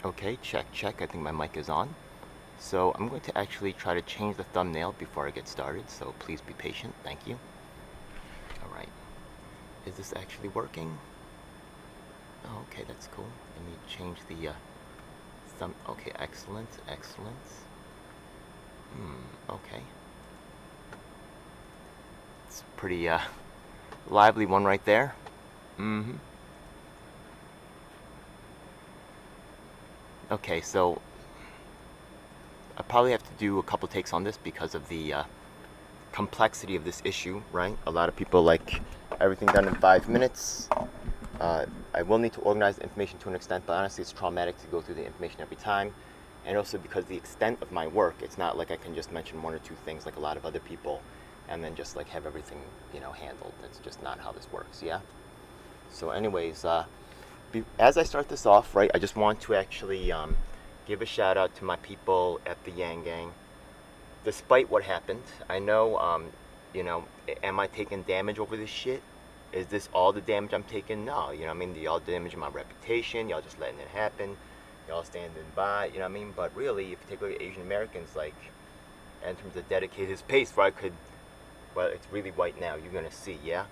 Okay, check, check. I think my mic is on. So I'm going to actually try to change the thumbnail before I get started, so please be patient. Thank you. Alright. Is this actually working? Oh, okay, that's cool. Let me change the thumb. Okay, excellent, excellent. Okay. It's a pretty lively one right there. Okay, so I probably have to do a couple takes on this because of the complexity of this issue, right? A lot of people like everything done in 5 minutes. I will need to organize the information to an extent, but honestly, it's traumatic to go through the information every time. And also because the extent of my work, it's not like I can just mention one or two things like a lot of other people and then just like have everything, handled. That's just not how this works, yeah? So anyways, as I start this off, right, I just want to actually give a shout out to my people at the Yang Gang. Despite what happened, I know, am I taking damage over this shit? Is this all the damage I'm taking? No, y'all damaging my reputation, y'all just letting it happen, y'all standing by, but really, if you take a look at Asian Americans, like, in terms of dedicated space where it's really white now, you're gonna see, yeah?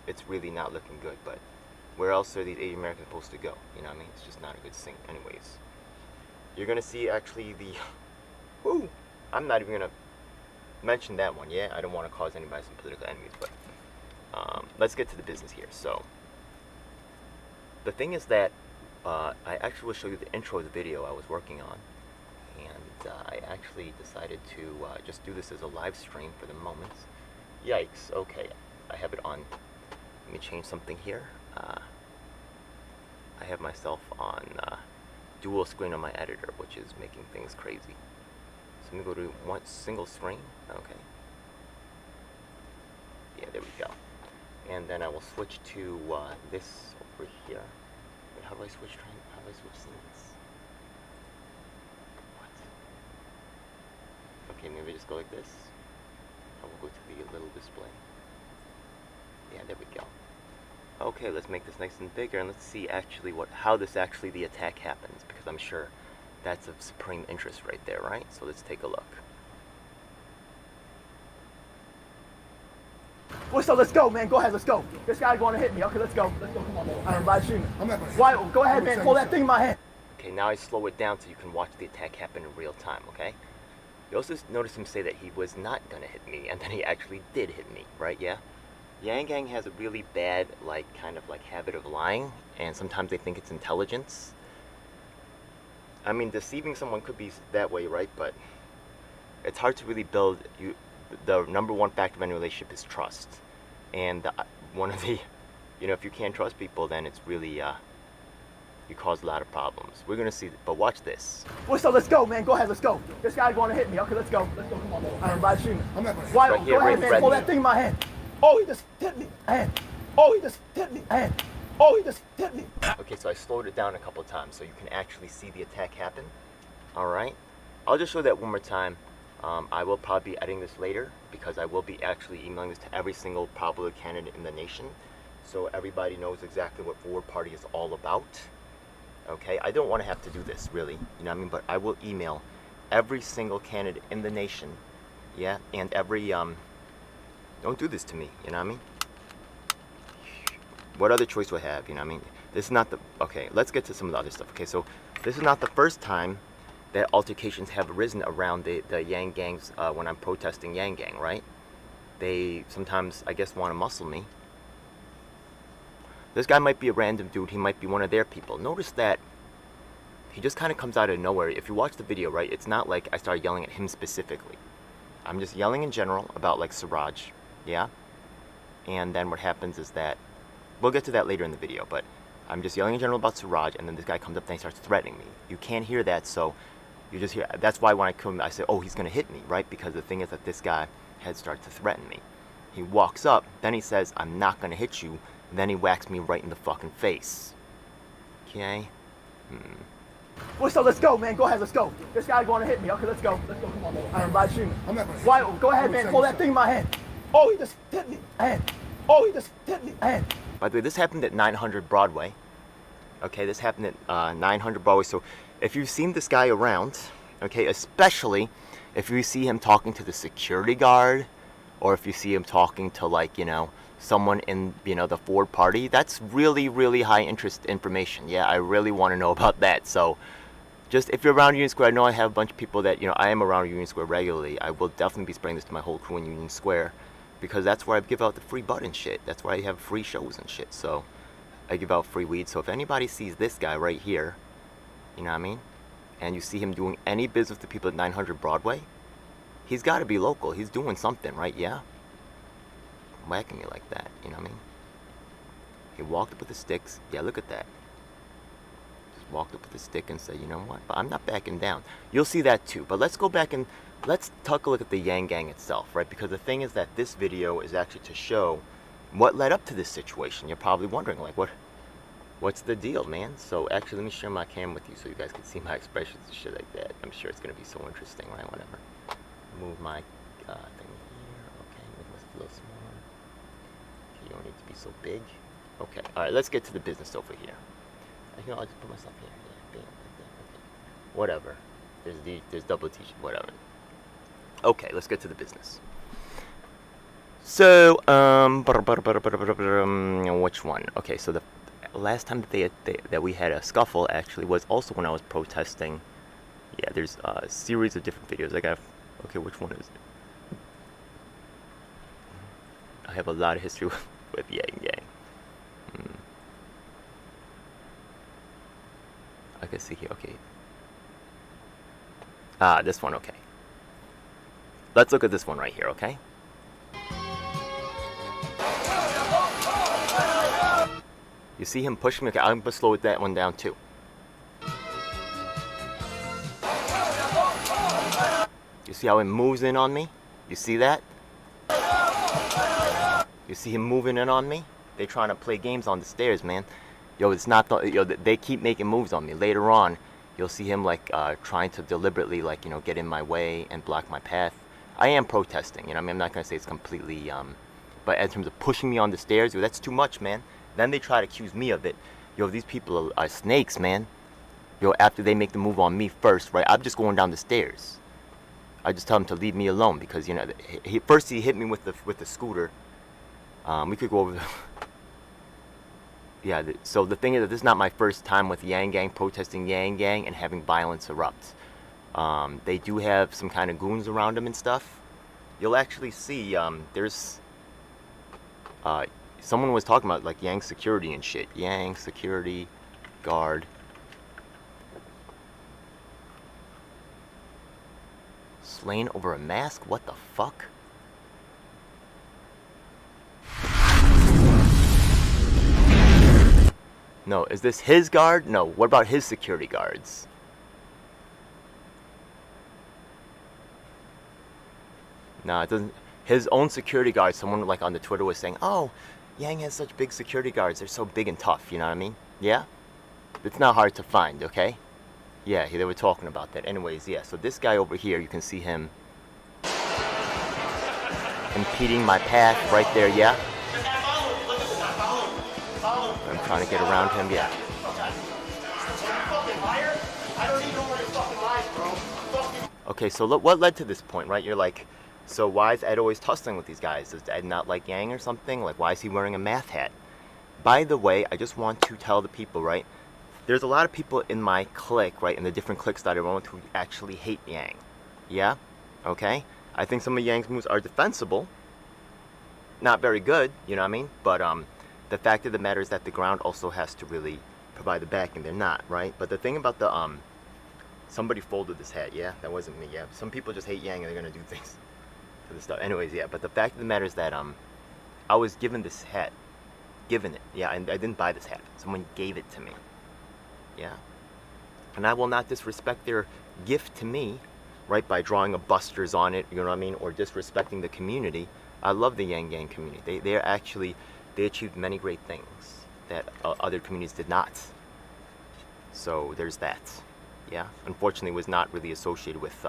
It's really not looking good, but where else are these Asian Americans supposed to go? It's just not a good thing. Anyways, you're gonna see actually woo! I'm not even gonna mention that one, yeah? I don't want to cause anybody some political enemies, but let's get to the business here. So, the thing is that I actually will show you the intro of the video I was working on, and I actually decided to just do this as a live stream for the moment. Yikes, okay, I have it on. Let me change something here. I have myself on dual screen on my editor, which is making things crazy. So let me go to one single screen. Okay. Yeah, there we go. And then I will switch to this over here. Wait, how do I switch scenes? What? Okay, maybe just go like this. I will go to the little display. Yeah, there we go. Okay, let's make this nice and bigger, and let's see actually how the attack happens, because I'm sure that's of supreme interest right there, right? So let's take a look. Well, so let's go, man. Go ahead, let's go. This guy's going to hit me. Okay, let's go. Let's go. Come on. I'm live streaming. Why? Go ahead, man. Pull that thing in my hand. Okay, now I slow it down so you can watch the attack happen in real time, okay? You also notice him say that he was not going to hit me, and then he actually did hit me, right? Yeah? Yang Gang has a really bad, kind of habit of lying, and sometimes they think it's intelligence. I mean, deceiving someone could be that way, right? But it's hard to really build. The number one factor of any relationship is trust, and one of the, if you can't trust people, then it's really you cause a lot of problems. We're gonna see, but watch this. Well, so let's go, man. Go ahead, let's go. This guy's going to hit me. Okay, let's go. Let's go. Come on. I'm live streaming. Why? Right here, go ahead, man. Pull that thing in my hand. Oh, he just hit me. Oh, he just hit me. Oh, he just hit me. Okay, so I slowed it down a couple of times so you can actually see the attack happen. Alright? I'll just show that one more time. I will probably be editing this later because I will be actually emailing this to every single popular candidate in the nation so everybody knows exactly what Forward Party is all about. Okay? I don't want to have to do this, really. You know what I mean? But I will email every single candidate in the nation. Yeah? And every, don't do this to me, you know what I mean? What other choice do I have, you know what I mean? This is not the, okay, let's get to some of the other stuff. Okay, so this is not the first time that altercations have arisen around the Yang Gangs when I'm protesting Yang Gang, right? They sometimes, I guess, want to muscle me. This guy might be a random dude, he might be one of their people. Notice that he just kind of comes out of nowhere. If you watch the video, right, it's not like I started yelling at him specifically. I'm just yelling in general about, Suraj. Yeah? And then what happens is that, we'll get to that later in the video, but I'm just yelling in general about Suraj, and then this guy comes up and he starts threatening me. You can't hear that, so you just hear, that's why when I come, I say, oh, he's gonna hit me, right? Because the thing is that this guy had started to threaten me. He walks up, then he says, I'm not gonna hit you, then he whacks me right in the fucking face. Okay? Well, so let's go, man. Go ahead, let's go. This guy's going to hit me. Okay, let's go. Let's go. Come on. I'm live streaming. Why? Go ahead, man. Pull that thing in my hand. Oh, he just hit me. Oh, he just hit me. By the way, this happened at 900 Broadway. Okay, this happened at 900 Broadway. So if you've seen this guy around, okay, especially if you see him talking to the security guard, or if you see him talking to, like, you know, someone in, you know, the Ford party, that's really, really high interest information. Yeah, I really want to know about that. So just if you're around Union Square, I know I have a bunch of people that, you know, I am around Union Square regularly. I will definitely be spreading this to my whole crew in Union Square, because that's where I give out the free bud and shit. That's where I have free shows and shit. So I give out free weed. So if anybody sees this guy right here, you know what I mean, and you see him doing any business to people at 900 Broadway, he's got to be local. He's doing something, right? Yeah? Whacking me like that, you know what I mean? He walked up with the sticks. Yeah, look at that. Just walked up with the stick and said, you know what? But I'm not backing down. You'll see that too. But let's go back and let's take a look at the Yang Gang itself, right? Because the thing is that this video is actually to show what led up to this situation. You're probably wondering, like, what's the deal, man? So actually, let me share my cam with you so you guys can see my expressions and shit like that. I'm sure it's going to be so interesting, right? Whatever. Move my thing here. Okay, make this a little smaller. You don't need to be so big. Okay, all right, let's get to the business over here. You know, I'll just put myself here. Yeah, like that. Okay. Whatever. There's double t-shirt, whatever. Okay, let's get to the business. So, which one? Okay, so the last time that we had a scuffle actually was also when I was protesting. Yeah, there's a series of different videos. Okay, which one is it? I have a lot of history with Yang Gang. I can see here. Okay. This one. Okay. Let's look at this one right here. Okay. You see him pushing me? Okay, I'm gonna slow that one down too. You see how he moves in on me? You see that? You see him moving in on me? They trying to play games on the stairs, man. Yo, it's not the, yo, they keep making moves on me. Later on, you'll see him like trying to deliberately, like, you know, get in my way and block my path. I am protesting, you know. I mean, I'm not gonna say it's completely, but in terms of pushing me on the stairs, yo, that's too much, man. Then they try to accuse me of it. Yo, these people are snakes, man. Yo, after they make the move on me first, right? I'm just going down the stairs. I just tell him to leave me alone because, you know, first he hit me with the scooter. We could go over the yeah, so the thing is that this is not my first time with Yang Gang, protesting Yang Gang and having violence erupt. They do have some kind of goons around them and stuff. You'll actually see there's someone was talking about like Yang security and shit. Yang security guard. Slain over a mask? What the fuck? No, is this his guard? No, what about his security guards? No, it doesn't. His own security guards, someone like on the Twitter was saying, oh, Yang has such big security guards. They're so big and tough, you know what I mean? Yeah? It's not hard to find, okay? Yeah, they were talking about that. Anyways, yeah, so this guy over here, you can see him impeding my path right there, yeah? I'm trying to get around him, yeah. Okay, so look, what led to this point, right? You're like, so why is Ed always tussling with these guys? Does Ed not like Yang or something? Like, why is he wearing a math hat? By the way, I just want to tell the people, right? There's a lot of people in my clique, right, in the different cliques that I run with who actually hate Yang. Yeah? Okay? I think some of Yang's moves are defensible. Not very good, you know what I mean? But the fact of the matter is that the ground also has to really provide the backing. They're not, right? But the thing about the, somebody folded this hat, yeah? That wasn't me, yeah? Some people just hate Yang and they're gonna do things to this stuff. Anyways, yeah, but the fact of the matter is that, I was given this hat. Given it, yeah, and I didn't buy this hat. Someone gave it to me. Yeah? And I will not disrespect their gift to me, right, by drawing a Busters on it, you know what I mean, or disrespecting the community. I love the Yang Gang community. They achieved many great things that other communities did not. So there's that. Yeah? Unfortunately, it was not really associated with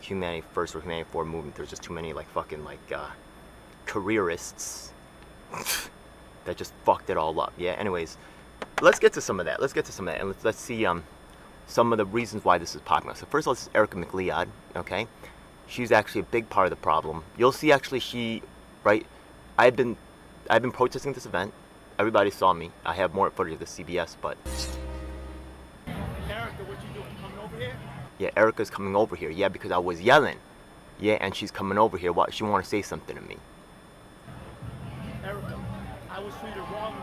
Humanity First or Humanity Forward movement. There's just too many like fucking like careerists that just fucked it all up. Yeah? Anyways, let's get to some of that. And let's see some of the reasons why this is popular. So first of all, this is Erica McLeod, okay? She's actually a big part of the problem. You'll see actually right? I've been protesting this event. Everybody saw me. I have more footage of the CBS, but Erica, what you doing? Coming over here? yeah, Erica's coming over here. Yeah, because I was yelling. Yeah, and she's coming over here. What? She want to say something to me. Erica, I was treated wrong,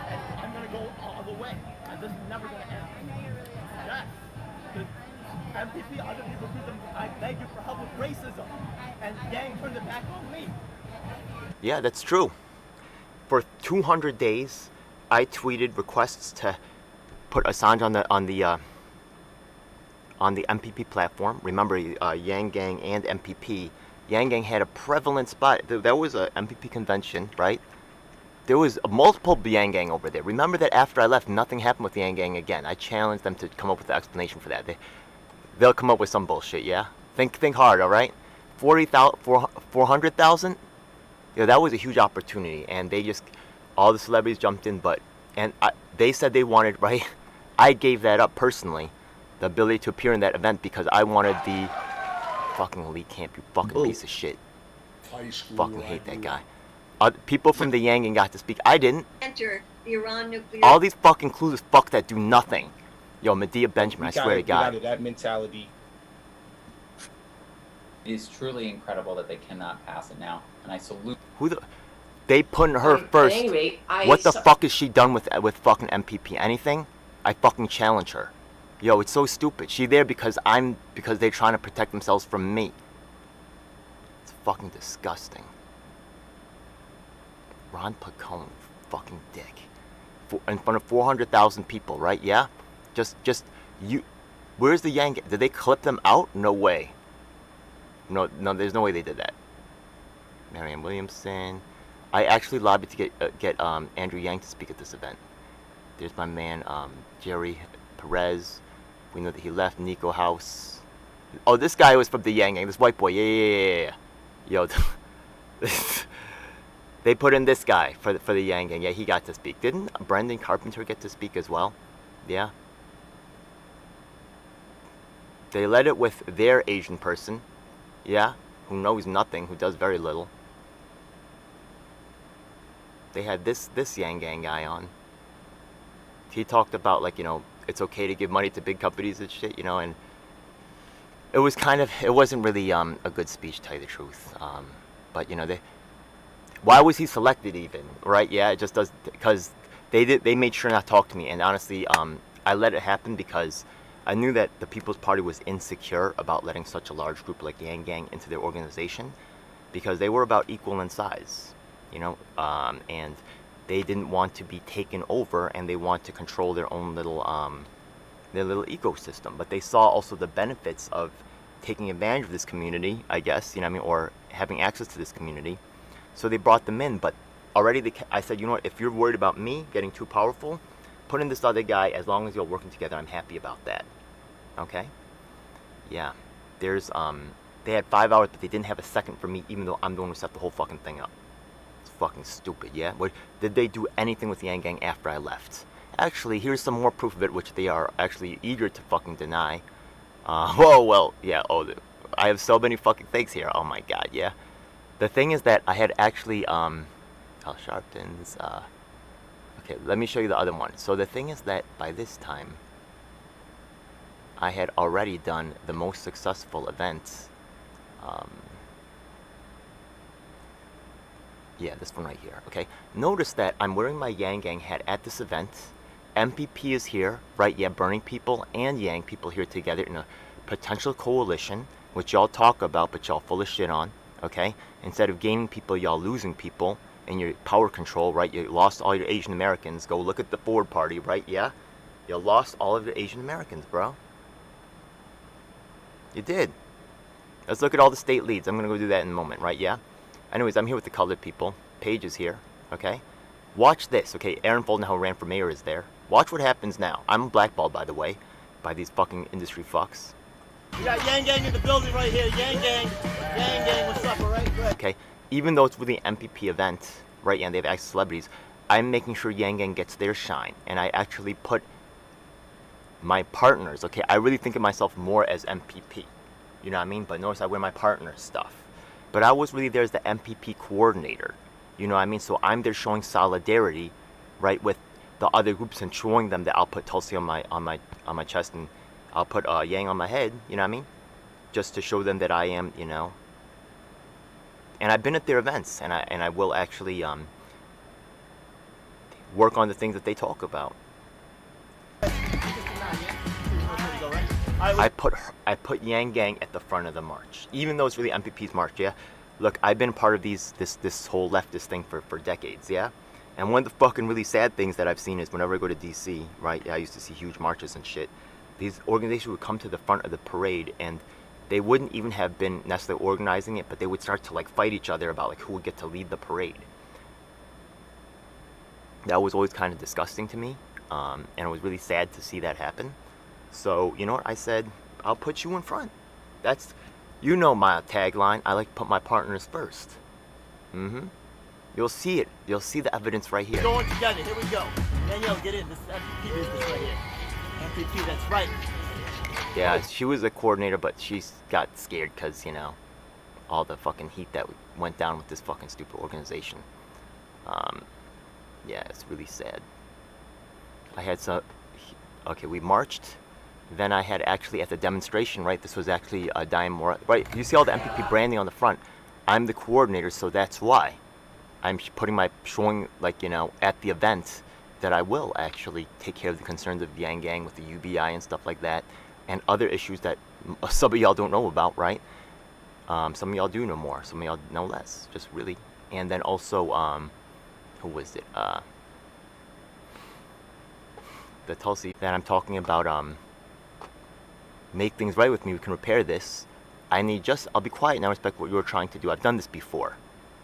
and I'm gonna go all the way. And this is never gonna end. Yes. MPP, other people treat them. I beg you for help with racism, and Yang turned it back on me. Yeah, that's true. For 200 days, I tweeted requests to put Assange on the MPP platform. Remember, Yang Gang and MPP. Yang Gang had a prevalent spot. There was a MPP convention, right? There was multiple Yang Gang over there. Remember that after I left, nothing happened with the Yang Gang again. I challenged them to come up with an explanation for that. They'll come up with some bullshit, yeah? Think hard, all right? 400,000? You know, that was a huge opportunity, and all the celebrities jumped in, they said they wanted, right? I gave that up personally, the ability to appear in that event, because I wanted the fucking elite camp, you fucking piece of shit. Fucking hate that guy. People from the Yang Gang got to speak. I didn't. Enter the Iran nuclear. All these fucking clueless fucks that do nothing. Yo, Medea Benjamin, I swear to God. That mentality. It is truly incredible that they cannot pass it now, and I salute. They put her first. At any rate, What the fuck has she done with fucking MPP? Anything? I fucking challenge her. Yo, it's so stupid. She there because they're trying to protect themselves from me. It's fucking disgusting. Ron Pacone, fucking dick. In front of 400,000 people, right? Yeah? Just you. Where's the Yang? Did they clip them out? No way. No, there's no way they did that. Marianne Williamson. I actually lobbied to get Andrew Yang to speak at this event. There's my man, Jerry Perez. We know that he left. Nico House. Oh, this guy was from the Yang Gang. This white boy. Yeah. Yo, they put in this guy for the Yang Gang. Yeah, he got to speak. Didn't Brendan Carpenter get to speak as well? Yeah. They led it with their Asian person. Yeah, who knows nothing, who does very little. They had this Yang Gang guy on. He talked about, like, you know, it's okay to give money to big companies and shit, you know, and it wasn't really a good speech, to tell you the truth. But, you know, why was he selected even, right? Yeah, it just does, because they made sure not to talk to me, and honestly, I let it happen because I knew that the People's Party was insecure about letting such a large group like Yang Gang into their organization, because they were about equal in size, you know, and they didn't want to be taken over, and they want to control their own little ecosystem. But they saw also the benefits of taking advantage of this community, I guess, you know what I mean, or having access to this community. So they brought them in, but already I said, you know what, if you're worried about me getting too powerful, put in this other guy. As long as you're working together, I'm happy about that. Okay? Yeah. There's, they had 5 hours, but they didn't have a second for me, even though I'm the one who set the whole fucking thing up. It's fucking stupid, yeah? Did they do anything with the Yang Gang after I left? Actually, here's some more proof of it, which they are actually eager to fucking deny. Yeah, I have so many fucking things here. Oh my God, yeah? The thing is that I had actually, Al Sharpton's, okay, let me show you the other one. So the thing is that by this time, I had already done the most successful events. Yeah, this one right here, okay? Notice that I'm wearing my Yang Gang hat at this event. MPP is here, right? Yeah, burning people and Yang people here together in a potential coalition, which y'all talk about, but y'all full of shit on, okay? Instead of gaining people, y'all losing people in your power control, right? You lost all your Asian Americans. Go look at the Ford Party, right? Yeah? You lost all of your Asian Americans, bro. You did. Let's look at all the state leads. I'm going to go do that in a moment, right? Yeah? Anyways, I'm here with the colored people. Paige is here, okay? Watch this, okay? Aaron Foldenhauer, who ran for mayor, is there. Watch what happens now. I'm blackballed, by the way, by these fucking industry fucks. We got Yang Gang in the building right here. Yang Gang, what's up, all right? Good. Okay? Even though it's really an MPP event, right? And they have actual celebrities, I'm making sure Yang Gang gets their shine, and I actually put my partners, okay, I really think of myself more as MPP, you know what I mean? But notice I wear my partner's stuff. But I was really there as the MPP coordinator, you know what I mean? So I'm there showing solidarity, right, with the other groups and showing them that I'll put Tulsi on my chest and I'll put Yang on my head, you know what I mean? Just to show them that I am, you know. And I've been at their events, and I will actually work on the things that they talk about. I put Yang Gang at the front of the march, even though it's really MPP's march. Yeah, look, I've been part of this whole leftist thing for decades. Yeah, and one of the fucking really sad things that I've seen is whenever I go to DC, right? Yeah, I used to see huge marches and shit. These organizations would come to the front of the parade, and they wouldn't even have been necessarily organizing it, but they would start to like fight each other about like who would get to lead the parade. That was always kind of disgusting to me, and it was really sad to see that happen. So, you know what? I said, I'll put you in front. That's, you know my tagline. I like to put my partners first. You'll see it. You'll see the evidence right here. Going together. Here we go. Danielle, get in. This is MPP business right here. MPP, that's right. Yeah, she was a coordinator, but she got scared because, you know, all the fucking heat that went down with this fucking stupid organization. Yeah, it's really sad. I had some, okay, we marched. Then I had actually at the demonstration, right, this was actually a right, you see all the MPP branding on the front. I'm the coordinator, so that's why. I'm showing, like, you know, at the event that I will actually take care of the concerns of Yang Gang with the UBI and stuff like that, and other issues that some of y'all don't know about, right? Some of y'all do know more, some of y'all know less, just really. And then also, who was it? The Tulsi that I'm talking about, make things right with me, we can repair this. I'll be quiet now, respect what you were trying to do. I've done this before.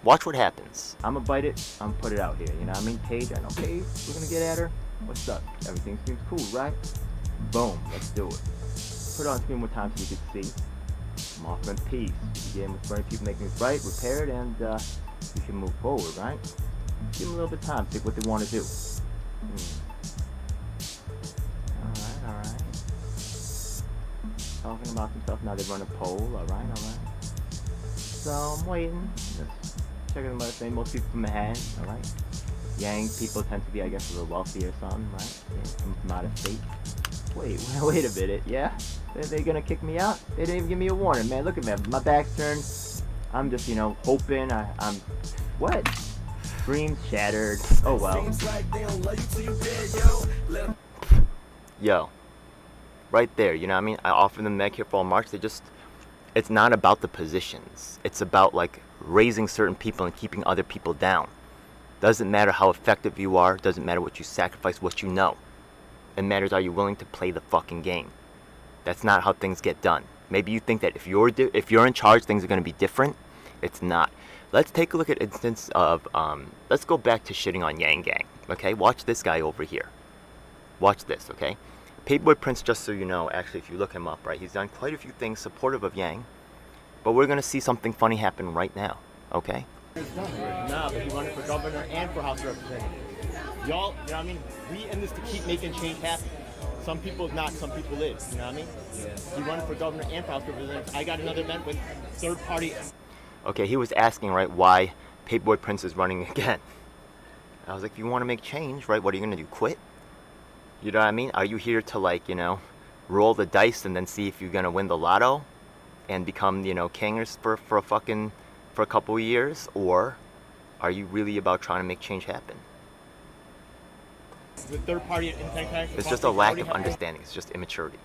Watch what happens. I'm gonna bite it, I'm gonna put it out here, you know what I mean? Paige, I know Paige, we're gonna get at her. What's up? Everything seems cool, right? Boom, let's do it. Put it on screen one time so you can see. I'm offering peace. Begin with burning people, making things right, repair it, and we can move forward, right? Give them a little bit of time, take what they want to do. Alright. Talking about some stuff, now they run a poll, alright. So I'm waiting, just checking them out, saying most people from Manhattan, alright. Yang people tend to be, I guess, a little wealthy or something, right? Yeah, coming from out of state. Wait a minute, yeah? They're gonna kick me out? They didn't even give me a warning, man. Look at me, my back's turned. I'm just, you know, hoping. I'm, what? Dreams shattered. Oh well. Yo, right there, you know what I mean? I offer them Medicare for All March. It's not about the positions. It's about like raising certain people and keeping other people down. Doesn't matter how effective you are. Doesn't matter what you sacrifice, what you know. It matters, are you willing to play the fucking game? That's not how things get done. Maybe you think that if you're in charge, things are going to be different. It's not. Let's take a look at instance of, let's go back to shitting on Yang Gang, okay? Watch this guy over here. Watch this, okay? Paperboy Prince, just so you know, actually, if you look him up, right, he's done quite a few things supportive of Yang, but we're going to see something funny happen right now, okay? Nah, but he running for governor and for House of Representatives. Y'all, you know what I mean? We in this to keep making change happen. Some people not, some people is, you know what I mean? Yeah. He running for governor and for House of Representatives. I got another event with third party. Okay, he was asking, right, why Paperboy Prince is running again. I was like, if you want to make change, right, what are you going to do, quit? You know what I mean? Are you here to, like, you know, roll the dice and then see if you're going to win the lotto and become, you know, kingers for a couple of years? Or are you really about trying to make change happen? With third party it's just a lack of understanding. It's just immaturity.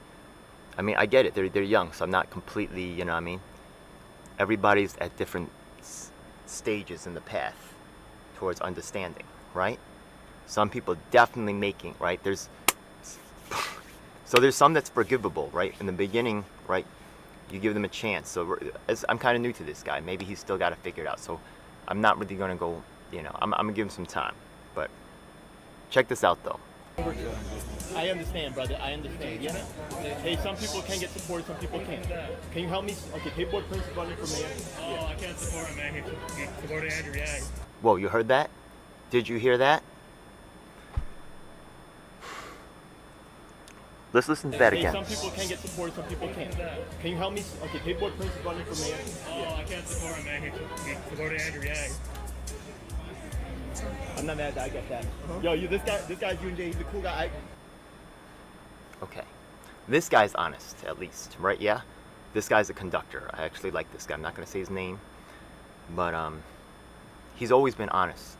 I mean, I get it. They're young, so I'm not completely, you know what I mean? Everybody's at different stages in the path towards understanding, right? Some people definitely making, right? So there's some that's forgivable, right? In the beginning, right? You give them a chance. So I'm kind of new to this guy. Maybe he's still got to figure it out. So I'm not really going to go, you know, I'm going to give him some time. But check this out, though. I understand, brother. I understand. Yeah. Hey, some people can get support, some people can't. Can you help me? Okay, Paperboy Prince is running for mayor. Oh, yeah. I can't support him, man. He supported Andrew Yang. Whoa, you heard that? Did you hear that? Let's listen to that Hey, again. some people can get support, some people can't. Can you help me? Okay, Paperboard Prince is running for mayor. Oh, I can't support him, man. He supported Andrew Yang. I'm not mad that I get that. Yo, this guy's UNJ. He's a cool guy. Okay. This guy's honest, at least, right? Yeah? This guy's a conductor. I actually like this guy. I'm not going to say his name. But, he's always been honest.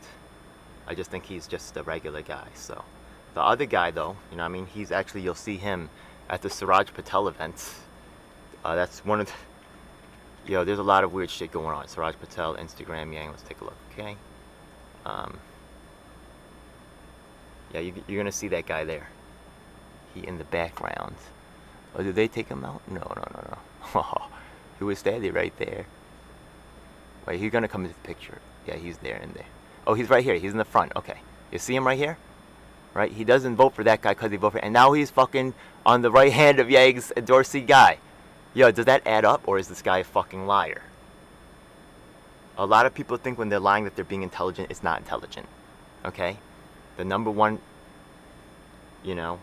I just think he's just a regular guy, so. The other guy, though, you know what I mean? He's actually, you'll see him at the Suraj Patel event. That's one of the, there's a lot of weird shit going on. Suraj Patel, Instagram, Yang, let's take a look, okay? Yeah, you're gonna see that guy there. He in the background. Oh, did they take him out? No. He was standing right there. Wait, he's gonna come into the picture. Yeah, he's there in there. Oh, he's right here. He's in the front. Okay, you see him right here? Right? He doesn't vote for that guy because he voted for, and now he's fucking on the right hand of Yang's endorsee guy. Yo, does that add up, or is this guy a fucking liar? A lot of people think when they're lying that they're being intelligent. It's not intelligent. Okay? The number one, the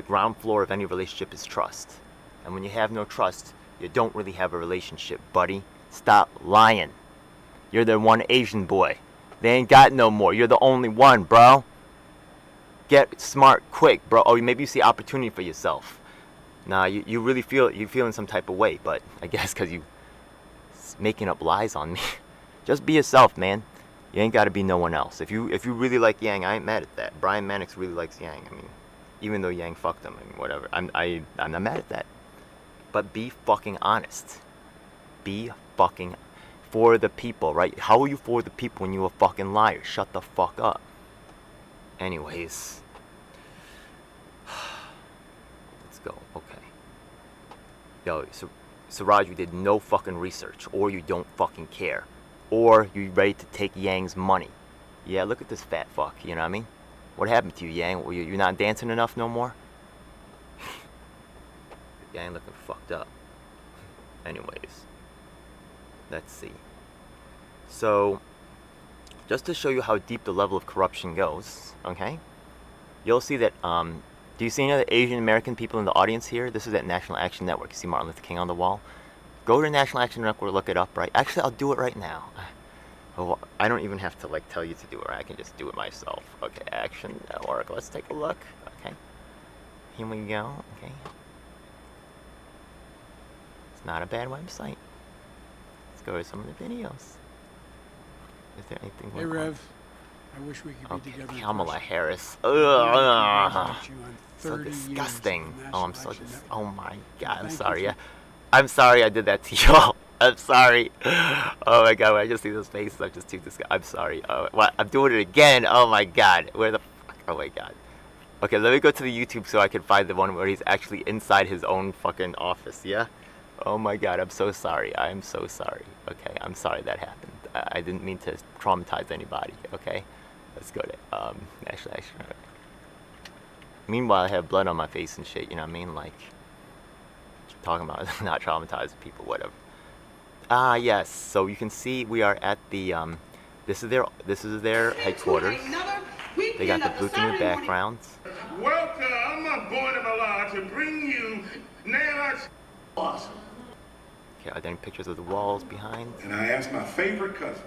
ground floor of any relationship is trust. And when you have no trust, you don't really have a relationship, buddy. Stop lying. You're the one Asian boy. They ain't got no more. You're the only one, bro. Get smart quick, bro. Oh, maybe you see opportunity for yourself. Nah, you really feel in some type of way, but I guess because you making up lies on me. Just be yourself, man. You ain't got to be no one else. If you really like Yang, I ain't mad at that. Brian Mannix really likes Yang. I mean, even though Yang fucked him and whatever, I'm not mad at that. But be fucking honest. Be fucking for the people, right? How are you for the people when you a fucking liar? Shut the fuck up. Anyways. Let's go. Okay. Yo, so Suraj, you did no fucking research, or you don't fucking care, or you ready to take Yang's money. Yeah, look at this fat fuck, you know what I mean? What happened to you, Yang? Were you not dancing enough no more? Yang looking fucked up. Anyways, let's see. So, just to show you how deep the level of corruption goes, okay? You'll see that, do you see any other Asian American people in the audience here? This is at National Action Network. You see Martin Luther King on the wall? Go to National Action Network, look it up, right? Actually, I'll do it right now. Oh, I don't even have to, tell you to do it, right? I can just do it myself. Okay, Action Network. Let's take a look. Okay. Here we go. Okay. It's not a bad website. Let's go to some of the videos. Is there anything? Hey, Rev. I wish we could be together. Kamala Harris. Ugh. So disgusting. Oh, I'm so oh my god, I'm sorry. Yeah. I'm sorry I did that to y'all. I'm sorry. Oh my god, when I just see those faces, I'm just too disgusted. I'm sorry. What? I'm doing it again. Oh my god. Where the fuck? Oh my god. Okay, let me go to the YouTube so I can find the one where he's actually inside his own fucking office, yeah? Oh my god, I'm so sorry. I am so sorry. Okay, I'm sorry that happened. I didn't mean to traumatize anybody, okay? Let's go to, National Action. Meanwhile, I have blood on my face and shit, you know what I mean? Talking about not traumatizing people, whatever. Ah, yes. So you can see we are at the, this is their headquarters. They got the booth in the background. Welcome, Board of Allah, to bring you now. Awesome. Okay, are there any pictures of the walls behind? And I asked my favorite cousin.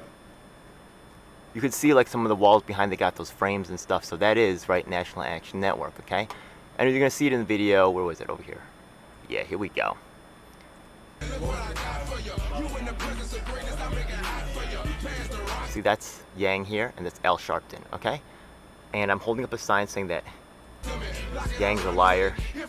You could see some of the walls behind, they got those frames and stuff. So that is, right, National Action Network, okay? And you're going to see it in the video. Where was it? Over here. Yeah, here we go. See, that's Yang here, and that's Al Sharpton, okay? And I'm holding up a sign saying that Yang's a liar. Yeah,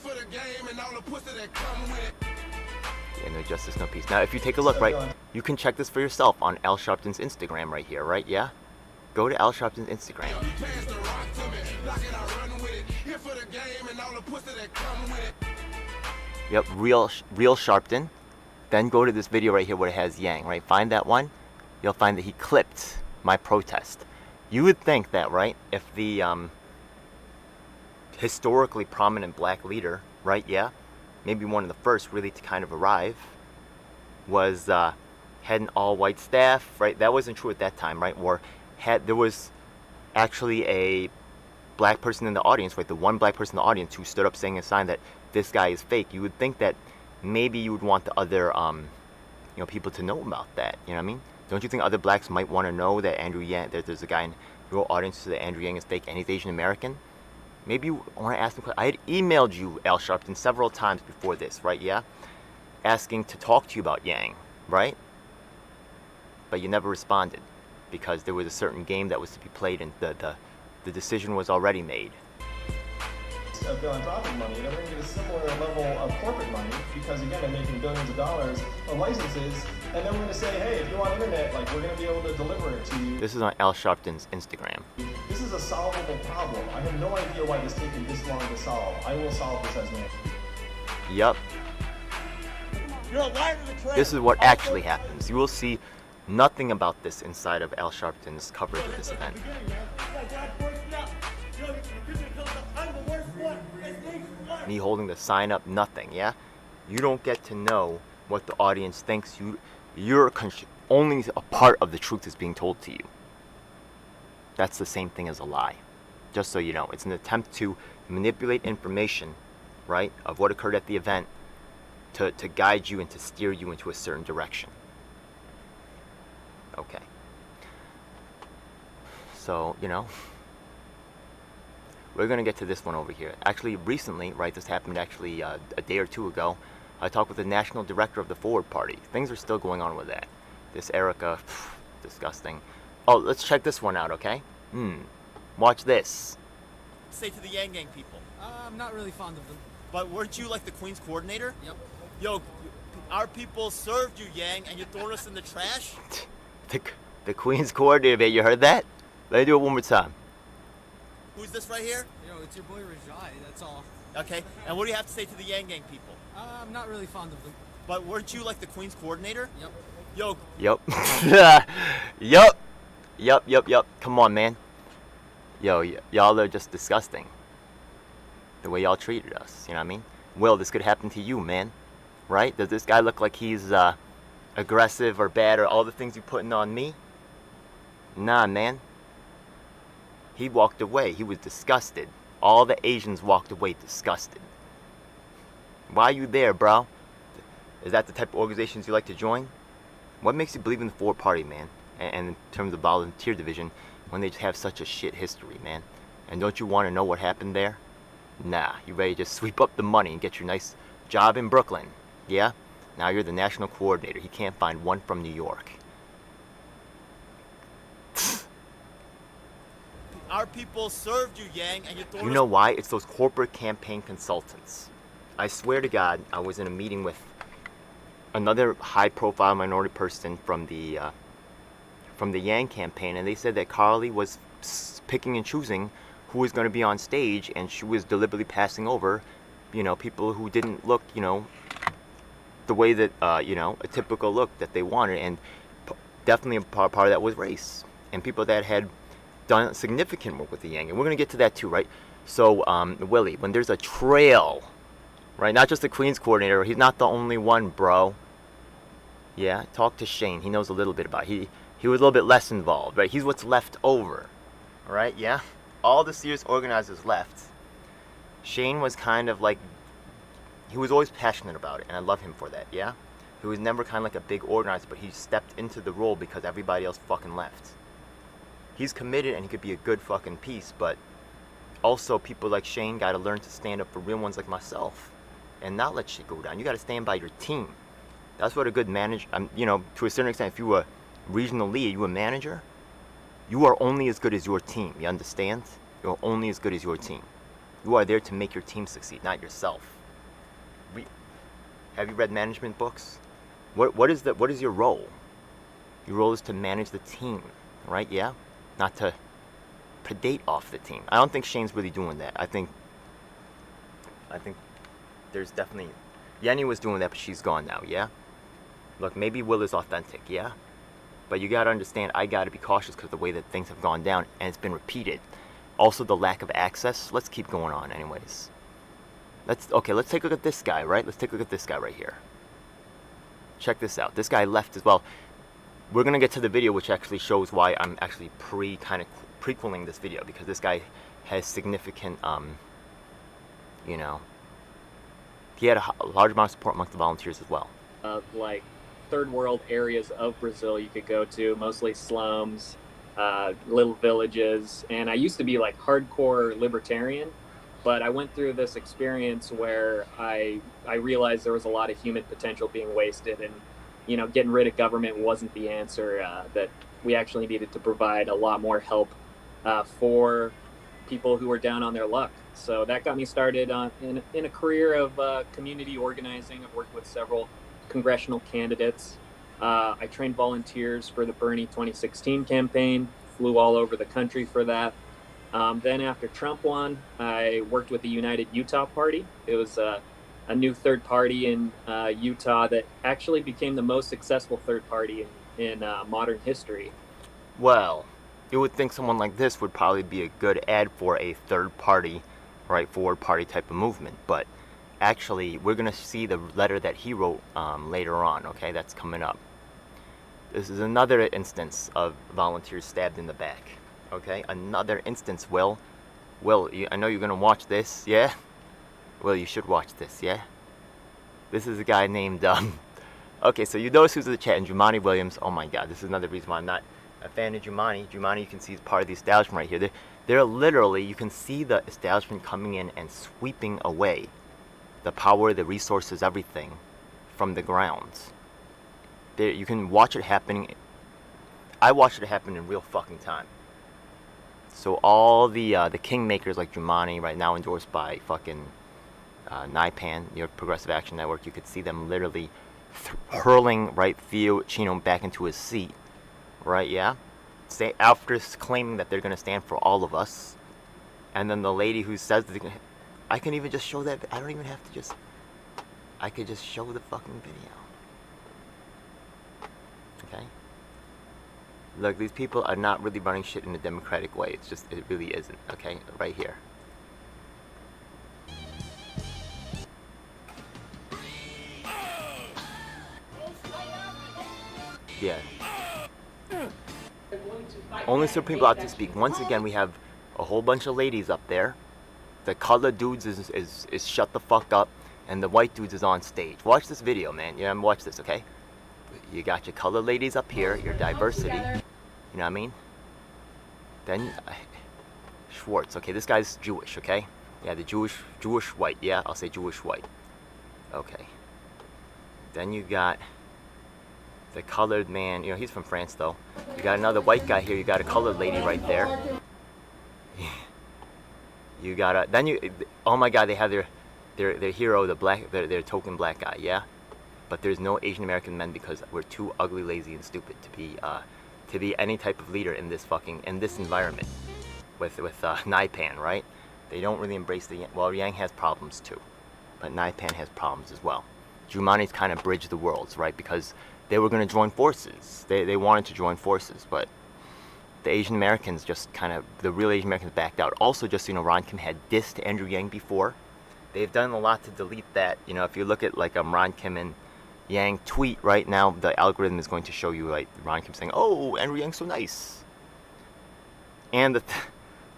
no justice, no peace. Now, if you take a look, right, you can check this for yourself on Al Sharpton's Instagram right here, right? Yeah? Go to Al Sharpton's Instagram. Yep, real Sharpton. Then go to this video right here where it has Yang, right? Find that one. You'll find that he clipped my protest. You would think that, right, if the historically prominent black leader, right, yeah, maybe one of the first really to kind of arrive, was had an all-white staff, right? That wasn't true at that time, right? Or there was actually a black person in the audience, right, the one black person in the audience who stood up saying a sign that this guy is fake, you would think that maybe you would want the other, people to know about that. You know what I mean? Don't you think other blacks might want to know that Andrew Yang, there's a guy in your audience who said that Andrew Yang is fake and he's Asian American? Maybe you want to ask them. I had emailed you, Al Sharpton, several times before this, right? Yeah, asking to talk to you about Yang, right? But you never responded because there was a certain game that was to be played and the decision was already made. Philanthropic money, they're going to get a similar level of corporate money because again they're making billions of dollars on licenses, and then we're going to say, hey, if you want internet, like we're going to be able to deliver it to you. This is on Al Sharpton's Instagram. This is a solvable problem. I have no idea why this taking this long to solve. I will solve this as man. Yup. You're a liar to the trade. This is what actually happens. You will see nothing about this inside of Al Sharpton's coverage of this event. Me holding the sign up, nothing, yeah? You don't get to know what the audience thinks. You're only a part of the truth is being told to you. That's the same thing as a lie. Just so you know, it's an attempt to manipulate information, right, of what occurred at the event to guide you and to steer you into a certain direction. Okay. So, we're going to get to this one over here. Actually, recently, right, this happened actually a day or two ago. I talked with the national director of the Forward Party. Things are still going on with that. This Erica, disgusting. Oh, let's check this one out, okay? Watch this. Say to the Yang Gang people. I'm not really fond of them. But weren't you like the Queen's coordinator? Yep. Yo, our people served you, Yang, and you thrown us in the trash? The Queen's coordinator, babe, you heard that? Let me do it one more time. Who's this right here? Yo, it's your boy Rajai, that's all. Okay, and what do you have to say to the Yang Gang people? I'm not really fond of them. But weren't you like the Queen's coordinator? Yep. Yo. Yup. Come on, man. Yo, y'all are just disgusting. The way y'all treated us, you know what I mean? Will, this could happen to you, man. Right? Does this guy look like he's aggressive or bad or all the things you putting on me? Nah, man. He walked away. He was disgusted. All the Asians walked away disgusted. Why are you there, bro? Is that the type of organizations you like to join? What makes you believe in the Forward Party, man? And in terms of volunteer division, when they just have such a shit history, man? And don't you want to know what happened there? Nah, you ready to just sweep up the money and get your nice job in Brooklyn? Yeah? Now you're the national coordinator. He can't find one from New York. Our people served you, Yang, and you thrown You know why? It's those corporate campaign consultants. I swear to God, I was in a meeting with another high-profile minority person from the Yang campaign, and they said that Carly was picking and choosing who was going to be on stage, and she was deliberately passing over, people who didn't look, the way that, a typical look that they wanted, and definitely a part of that was race, and people that had done significant work with the Yang, and we're going to get to that too, right? So, Willie, when there's a trail, right, not just the Queen's coordinator, he's not the only one, bro. Yeah, talk to Shane. He knows a little bit about it. He was a little bit less involved, right? He's what's left over, all right? Yeah? All the serious organizers left. Shane was kind of like, he was always passionate about it, and I love him for that, yeah? He was never kind of like a big organizer, but he stepped into the role because everybody else fucking left. He's committed and he could be a good fucking piece, but also people like Shane got to learn to stand up for real ones like myself and not let shit go down. You got to stand by your team. That's what a good manager, to a certain extent, if you were a regional lead, you a manager, you are only as good as your team. You understand? You're only as good as your team. You are there to make your team succeed, not yourself. Have you read management books? What is your role? Your role is to manage the team, right? Yeah? Not to predate off the team. I don't think Shane's really doing that. I think there's definitely, Yenny was doing that, but she's gone now, yeah? Look, maybe Will is authentic, yeah? But you gotta understand, I gotta be cautious because of the way that things have gone down, and it's been repeated. Also, the lack of access. Let's keep going on anyways. Let's take a look at this guy, right? Let's take a look at this guy right here. Check this out. This guy left as well. We're going to get to the video, which actually shows why I'm actually prequeling this video, because this guy has significant, you know, he had a large amount of support amongst the volunteers as well. Like third world areas of Brazil you could go to, mostly slums, little villages. And I used to be like hardcore libertarian, but I went through this experience where I realized there was a lot of human potential being wasted, and getting rid of government wasn't the answer. That we actually needed to provide a lot more help for people who were down on their luck. So that got me started in a career of community organizing. I've worked with several congressional candidates. I trained volunteers for the Bernie 2016 campaign, flew all over the country for that. Then after Trump won, I worked with the United Utah Party. It was a new third party in Utah that actually became the most successful third party in modern history. Well, you would think someone like this would probably be a good ad for a third party, right, forward party type of movement. But actually, we're going to see the letter that he wrote later on, okay? That's coming up. This is another instance of volunteers stabbed in the back, okay? Another instance, Will. Will, I know you're going to watch this, yeah? Will, you should watch this, yeah? This is a guy named, okay, so you notice who's in the chat, and Jumani Williams. Oh my god, this is another reason why I'm not a fan of Jumani. Jumani, you can see, is part of the establishment right here. They're literally, you can see the establishment coming in and sweeping away the power, the resources, everything from the grounds. You can watch it happening. I watched it happen in real fucking time. So all the kingmakers like Jumani, right now endorsed by fucking NIPAN, New York Progressive Action Network, you could see them literally hurling, right, Theo Chino back into his seat. Right, yeah? After claiming that they're going to stand for all of us. And then the lady who says that I can even just show that. I don't even have to just... I could just show the fucking video. Okay? Look, these people are not really running shit in a democratic way. It's just, it really isn't. Okay? Right here. Yeah. Only certain people out to speak. Once again, we have a whole bunch of ladies up there. The colored dudes is shut the fuck up, and the white dudes is on stage. Watch this video, man. Yeah, watch this, okay? You got your colored ladies up here, your diversity. You know what I mean? Then Schwartz. Okay, this guy's Jewish. Okay, yeah, the Jewish white. Yeah, I'll say Jewish white. Okay. Then you got the colored man. You know, he's from France though. You got another white guy here. You got a colored lady right there. You got oh my god, they have their hero, the black, their token black guy, yeah. But there's no Asian American men because we're too ugly, lazy, and stupid to be any type of leader in this environment with NIPAN, right? They don't really embrace well, Yang has problems too, but NIPAN has problems as well. Jumani's kind of bridged the worlds, right? Because they were going to join forces. They wanted to join forces, but the Asian Americans just kind of, the real Asian Americans backed out. Also, just so you know, Ron Kim had dissed Andrew Yang before. They've done a lot to delete that. You know, if you look at like Ron Kim and Yang tweet right now, the algorithm is going to show you like Ron Kim saying, "Oh, Andrew Yang's so nice," and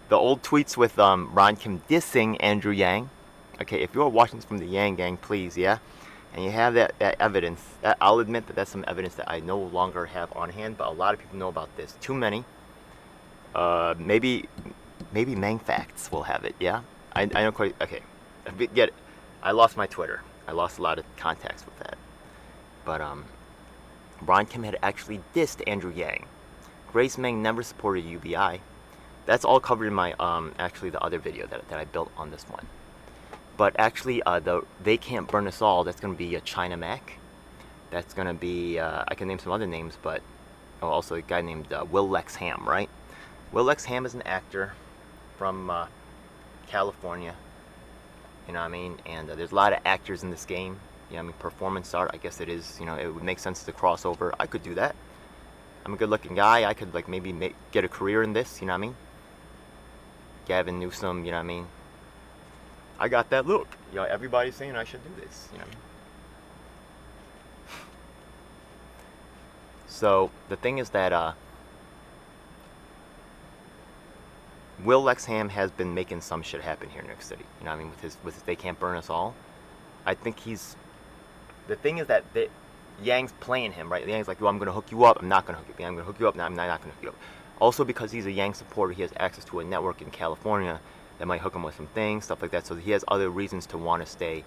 the old tweets with Ron Kim dissing Andrew Yang. Okay, if you are watching this from the Yang gang, please, yeah, and you have that evidence. I'll admit that that's some evidence that I no longer have on hand, but a lot of people know about this. Too many. Maybe Mang Facts will have it. Yeah, I don't quite. Okay, get it. I lost my Twitter. I lost a lot of contacts with that. But Ron Kim had actually dissed Andrew Yang. Grace Meng never supported UBI. That's all covered in my actually the other video that I built on this one. But actually, They Can't Burn Us All, that's going to be a China Mac. That's going to be, I can name some other names, but also a guy named Will Lex Ham, right? Will Lex Ham is an actor from California, you know what I mean? And there's a lot of actors in this game. You know what I mean? Performance art, I guess it is, you know, it would make sense to cross over. I could do that. I'm a good looking guy. I could like maybe get a career in this, you know what I mean? Gavin Newsom, you know what I mean? I got that look. You know, everybody's saying I should do this, you know what I mean? So the thing is that Will Lexham has been making some shit happen here in New York City. You know what I mean? With his They Can't Burn Us All. I think he's... The thing is that Yang's playing him, right? Yang's like, well, I'm going to hook you up. I'm not going to hook you up. I'm going to hook you up. No, I'm not going to hook you up. Also, because he's a Yang supporter, he has access to a network in California that might hook him with some things, stuff like that. So he has other reasons to want to stay.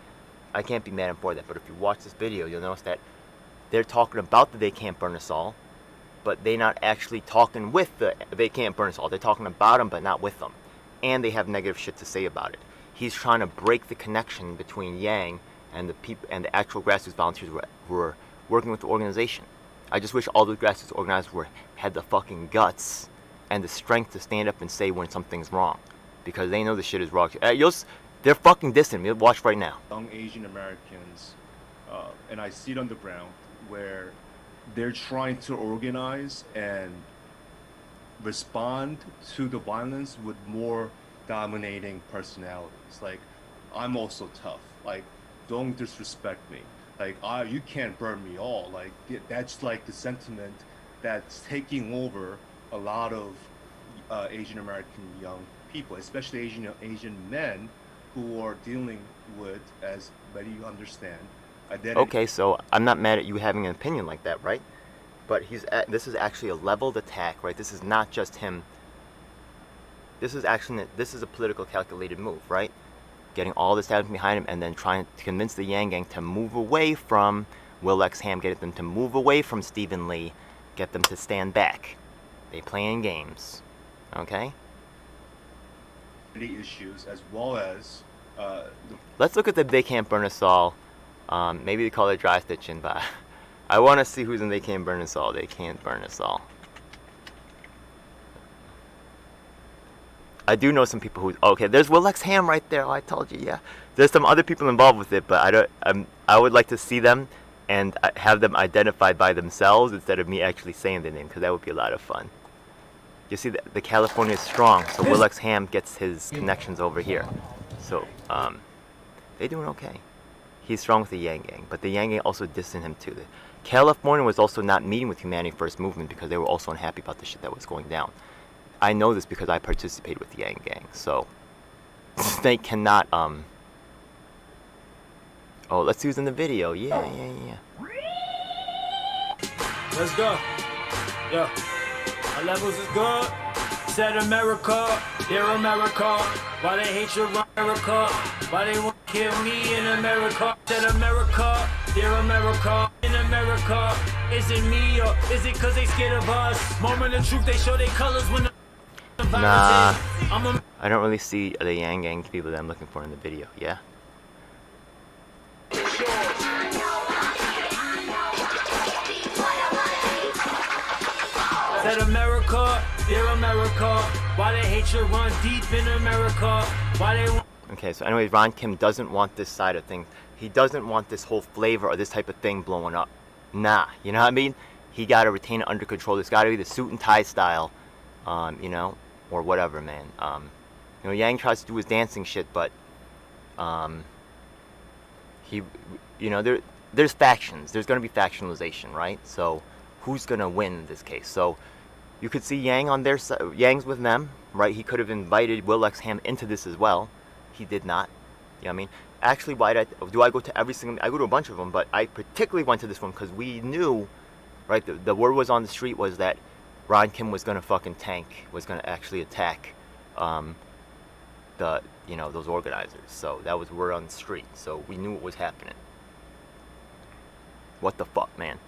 I can't be mad at him for that. But if you watch this video, you'll notice that they're talking about the They Can't Burn Us All, but they're not actually talking with the They Can't Burn Us All. They're talking about them, but not with them. And they have negative shit to say about it. He's trying to break the connection between Yang and the people and the actual grassroots volunteers who are working with the organization. I just wish all the grassroots organizers had the fucking guts and the strength to stand up and say when something's wrong, because they know the shit is wrong. They're fucking dissing. Watch right now. Young Asian Americans, and I see it on the ground where they're trying to organize and respond to the violence with more dominating personalities. Like, I'm also tough. Like, don't disrespect me. Like, you can't burn me all. Like, that's like the sentiment that's taking over a lot of Asian American young people, especially Asian men who are dealing with, as many understand, identity. Okay, so I'm not mad at you having an opinion like that, right? But this is actually a leveled attack, right? This is not just him. This is a political calculated move, right? Getting all this talent behind him and then trying to convince the Yang Gang to move away from Will Lexham, get them to move away from Stephen Lee, get them to stand back. They playing games, okay? Issues as well as let's look at the They Can't Burn Us All. Maybe they call it dry stitching, but I want to see who's in They Can't Burn Us All. They Can't Burn Us All. I do know some people who... Okay, there's Will Lexham right there. Oh, I told you, yeah. There's some other people involved with it, but I would like to see them and have them identified by themselves instead of me actually saying their name, because that would be a lot of fun. You see, the California is strong, so Will Lexham gets his connections over here. So, they're doing okay. He's strong with the Yang Gang, but the Yang Gang also dissing him too. California was also not meeting with Humanity First Movement because they were also unhappy about the shit that was going down. I know this because I participated with the Yang Gang, so they cannot, oh, let's see who's in the video. Yeah. Let's go. Yo, our levels is good. Said America, dear America. Why they hate you, America? Why they want to kill me in America? Said America, dear America. In America, is it me or is it cause they scared of us? Moment of truth, they show their colors when the Nah, I don't really see the Yang Gang people that I'm looking for in the video, yeah? Said America, dear America, why they hate you run deep in America, why they want... Okay, so anyways, Ron Kim doesn't want this side of things. He doesn't want this whole flavor or this type of thing blowing up. Nah, you know what I mean? He gotta retain it under control. It's gotta be the suit and tie style, you know, or whatever, man. You know, Yang tries to do his dancing shit, but, he, you know, there's factions. There's gonna be factionalization, right? So, who's gonna win in this case? So, you could see Yang on their side. Yang's with them, right? He could have invited Will Lexham into this as well. He did not. You know what I mean? Actually, why do I go to every single... I go to a bunch of them, but I particularly went to this one because we knew, right? The word was on the street was that Ron Kim was going to fucking tank, was going to actually attack you know, those organizers. So that was word on the street. So we knew what was happening. What the fuck, man?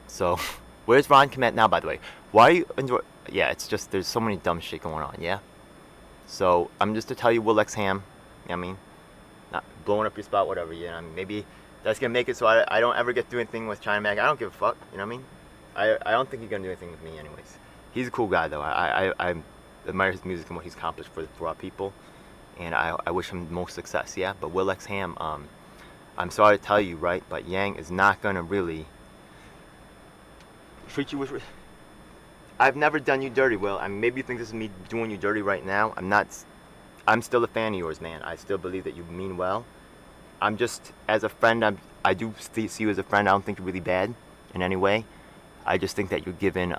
So, where's Ron Kim at now, by the way? Why are you... Yeah, it's just there's so many dumb shit going on, yeah? So, I'm just to tell you Will Lexham, you know what I mean? Not blowing up your spot, whatever, you know what I mean? Maybe that's going to make it so I don't ever get to do anything with China Mag. I don't give a fuck, you know what I mean? I don't think he's going to do anything with me anyways. He's a cool guy, though. I admire his music and what he's accomplished for our people. And I wish him the most success, yeah? But Will Lexham, I'm sorry to tell you, right? But Yang is not going to really treat you with... I've never done you dirty, Will. I mean, maybe you think this is me doing you dirty right now. I'm still a fan of yours, man. I still believe that you mean well. I'm just, as a friend, I do see you as a friend. I don't think you're really bad in any way. I just think that you're given,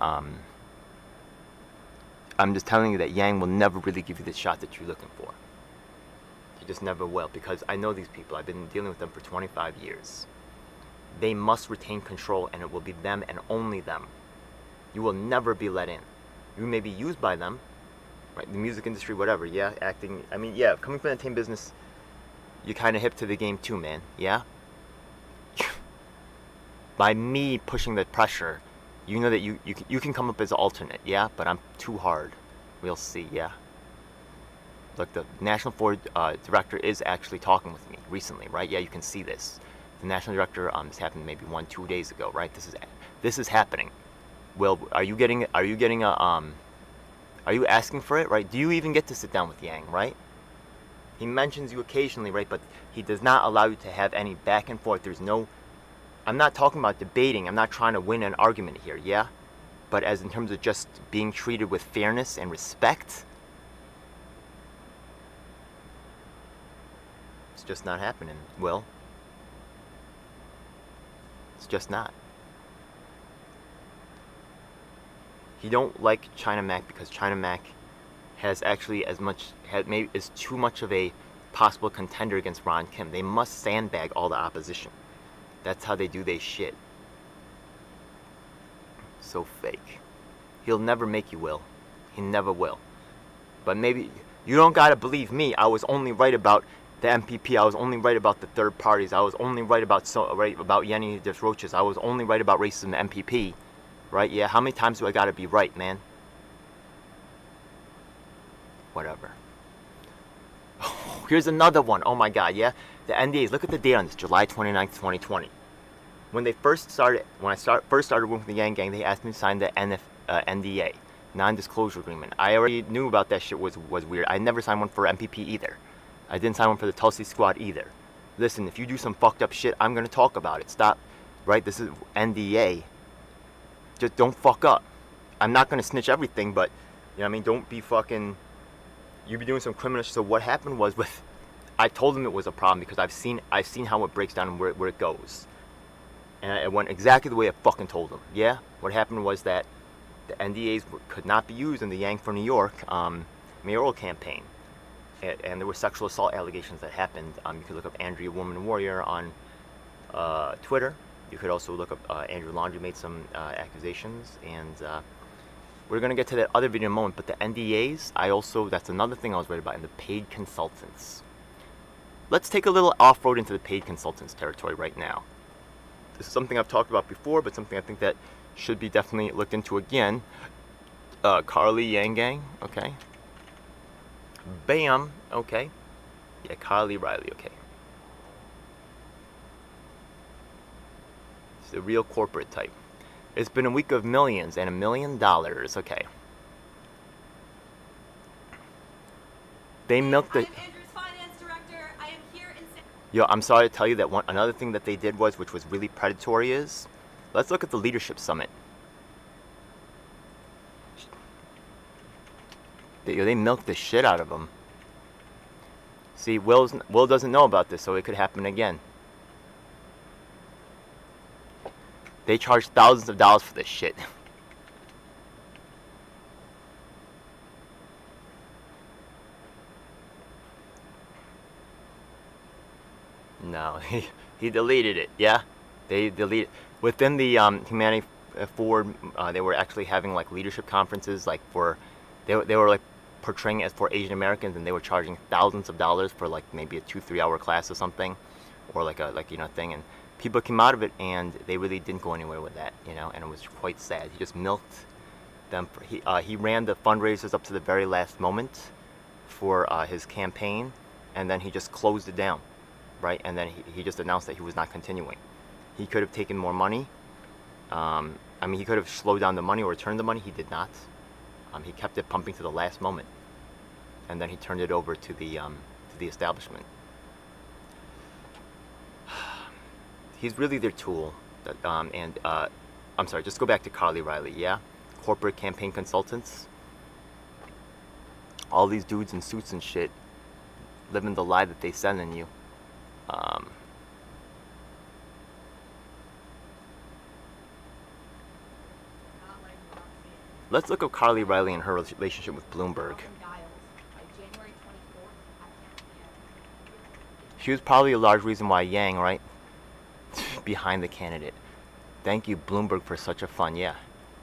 I'm just telling you that Yang will never really give you the shot that you're looking for. He just never will, because I know these people. I've been dealing with them for 25 years. They must retain control, and it will be them and only them. You will never be let in. You may be used by them, right? The music industry, whatever, yeah, acting. I mean, yeah, coming from the entertainment business, you're kind of hip to the game too, man, yeah? By me pushing the pressure, you know that you can come up as an alternate, yeah? But I'm too hard. We'll see, yeah? Look, the National Board director is actually talking with me recently, right? Yeah, you can see this. The national director, this happened maybe 1-2 days ago, right? This is happening. Will, are you asking for it, right? Do you even get to sit down with Yang, right? He mentions you occasionally, right? But he does not allow you to have any back and forth. There's no, I'm not talking about debating. I'm not trying to win an argument here, yeah? But as in terms of just being treated with fairness and respect, it's just not happening, Will. It's just not. He don't like China Mac because China Mac has actually maybe is too much of a possible contender against Ron Kim. They must sandbag all the opposition. That's how they do their shit. So fake. He'll never make you, Will. He never will. But maybe you don't gotta believe me. I was only right about the MPP. I was only right about the third parties. I was only right about Yenny Desroches. I was only right about racism in the MPP. Right? Yeah, how many times do I gotta be right, man? Whatever. Oh, here's another one. Oh my god, yeah? The NDAs. Look at the date on this. July 29th, 2020. When I first started working with the Yang Gang, they asked me to sign the NDA, non-disclosure agreement. I already knew about that shit was weird. I never signed one for MPP either. I didn't sign one for the Tulsi Squad either. Listen, if you do some fucked up shit, I'm gonna talk about it. Stop. Right? This is NDA. Just don't fuck up. I'm not gonna snitch everything, but you know what I mean, don't be fucking. You be doing some criminal shit. So what happened was I told them it was a problem because I've seen how it breaks down and where it goes, and it went exactly the way I fucking told them. Yeah. What happened was that the NDAs could not be used in the Yang for New York mayoral campaign, and there were sexual assault allegations that happened. You could look up Andrea Woman Warrior on Twitter. You could also look up Andrew Laundrie made some accusations, and we're going to get to that other video in a moment. But the NDAs, that's another thing I was worried about, and the paid consultants. Let's take a little off-road into the paid consultants territory right now. This is something I've talked about before, but something I think that should be definitely looked into again. Carly Yang Gang, okay. Bam, okay. Yeah, Carly Riley, okay. The real corporate type. It's been a week of millions and $1 million. Okay. They milked the. I'm Andrew's finance director. I am here in. Yo, I'm sorry to tell you that another thing that they did which was really predatory, is let's look at the leadership summit. They milked the shit out of them. See, Will doesn't know about this, so it could happen again. They charge thousands of dollars for this shit. No, he deleted it. Yeah, they deleted within the Humanity Forward. They were actually having like leadership conferences, like they were like portraying it as for Asian Americans, and they were charging thousands of dollars for like maybe a 2-3 hour class or something, or like a thing. And people came out of it, and they really didn't go anywhere with that, and it was quite sad. He just milked them. He ran the fundraisers up to the very last moment for his campaign, and then he just closed it down, right? And then he just announced that he was not continuing. He could have taken more money. He could have slowed down the money or returned the money. He did not. He kept it pumping to the last moment, and then he turned it over to the establishment. He's really their tool. I'm sorry, just go back to Carly Riley, yeah? Corporate campaign consultants. All these dudes in suits and shit living the lie that they sending you. Let's look up Carly Riley and her relationship with Bloomberg. She was probably a large reason why Yang, right? Behind the candidate. Thank you, Bloomberg, for such a fun. Yeah,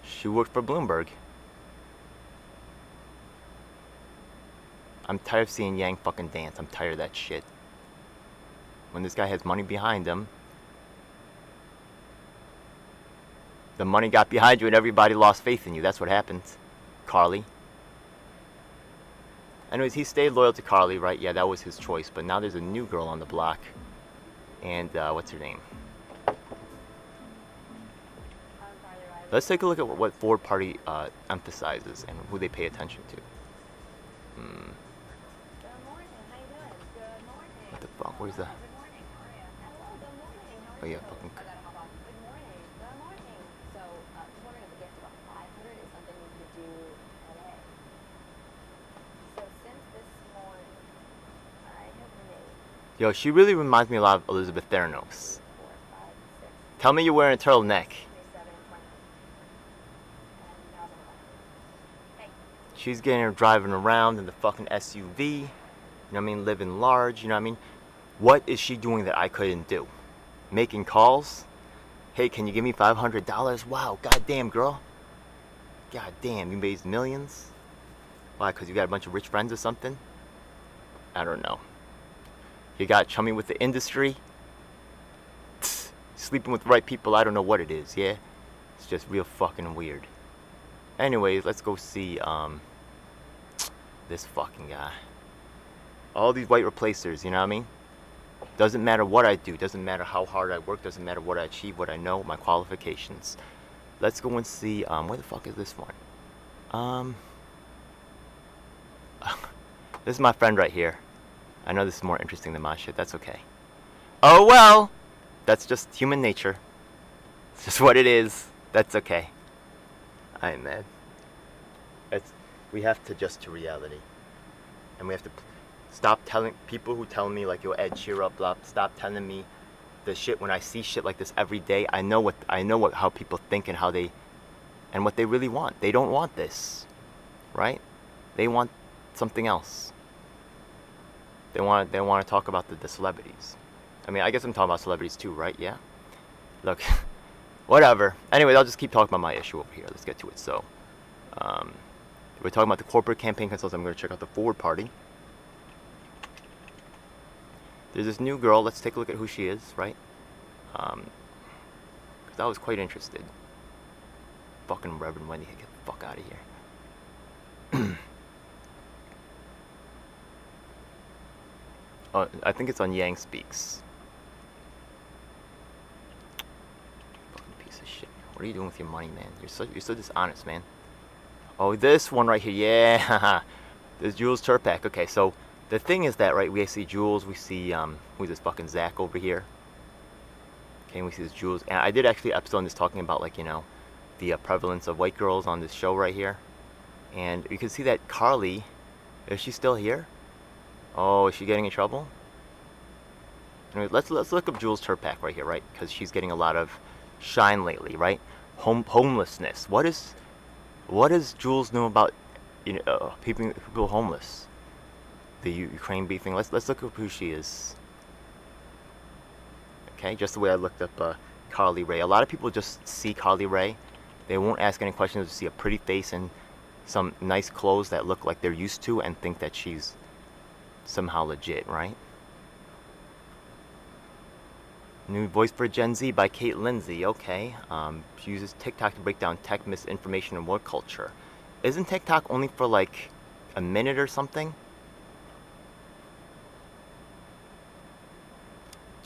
she worked for Bloomberg. I'm tired of seeing Yang fucking dance. I'm tired of that shit. When this guy has money behind him, the money got behind you and everybody lost faith in you. That's what happened, Carly. Anyways, he stayed loyal to Carly, right? Yeah, that was his choice. But now there's a new girl on the block. And what's her name? Let's take a look at what Ford Party emphasizes and who they pay attention to. What the fuck? Where's the... Oh yeah, fucking... Yo, she really reminds me a lot of Elizabeth Theranos. Tell me you're wearing a turtleneck. She's getting her driving around in the fucking SUV. You know what I mean? Living large, you know what I mean? What is she doing that I couldn't do? Making calls? Hey, can you give me $500? Wow, goddamn, girl. Goddamn, you made millions? Why, because you got a bunch of rich friends or something? I don't know. You got chummy with the industry? Sleeping with the right people, I don't know what it is, yeah? It's just real fucking weird. Anyways, let's go see, this fucking guy. All these white replacers, you know what I mean? Doesn't matter what I do, doesn't matter how hard I work, doesn't matter what I achieve, what I know, my qualifications. Let's go and see, where the fuck is this one? This is my friend right here. I know this is more interesting than my shit, that's okay. Oh well! That's just human nature. It's just what it is. That's okay. I ain't mad. We have to adjust to reality. And we have to stop telling people who tell me like, yo, Ed, cheer up, blah, stop telling me the shit when I see shit like this every day. I know how people think and and what they really want. They don't want this, right? They want something else. They want to talk about the celebrities. I mean, I guess I'm talking about celebrities too, right? Yeah. Look, whatever. Anyways, I'll just keep talking about my issue over here. Let's get to it. So, we're talking about the corporate campaign consultants. I'm going to check out the Forward Party. There's this new girl. Let's take a look at who she is, right? Because I was quite interested. Fucking Reverend Wendy, get the fuck out of here. I think it's on Yang Speaks. Fucking piece of shit. What are you doing with your money, man? You're so dishonest, man. Oh, this one right here. Yeah. There's Jules Turpak. Okay, so the thing is that, right, we see Jules, we see, who's this fucking Zach over here? Okay, and we see this Jules. And I did actually an episode on this talking about, like, you know, the prevalence of white girls on this show right here. And you can see that Carly, is she still here? Oh, is she getting in trouble? Anyway, let's look up Jules Turpak right here, right? Because she's getting a lot of shine lately, right? Homelessness. What does Jules know about, you know, people homeless? The Ukraine beef thing. Let's look up who she is. Okay, just the way I looked up Carly Rae. A lot of people just see Carly Rae. They won't ask any questions. They see a pretty face and some nice clothes that look like they're used to and think that she's somehow legit, right? New voice for Gen Z by Kate Lindsay. Okay. She uses TikTok to break down tech misinformation and work culture. Isn't TikTok only for like a minute or something?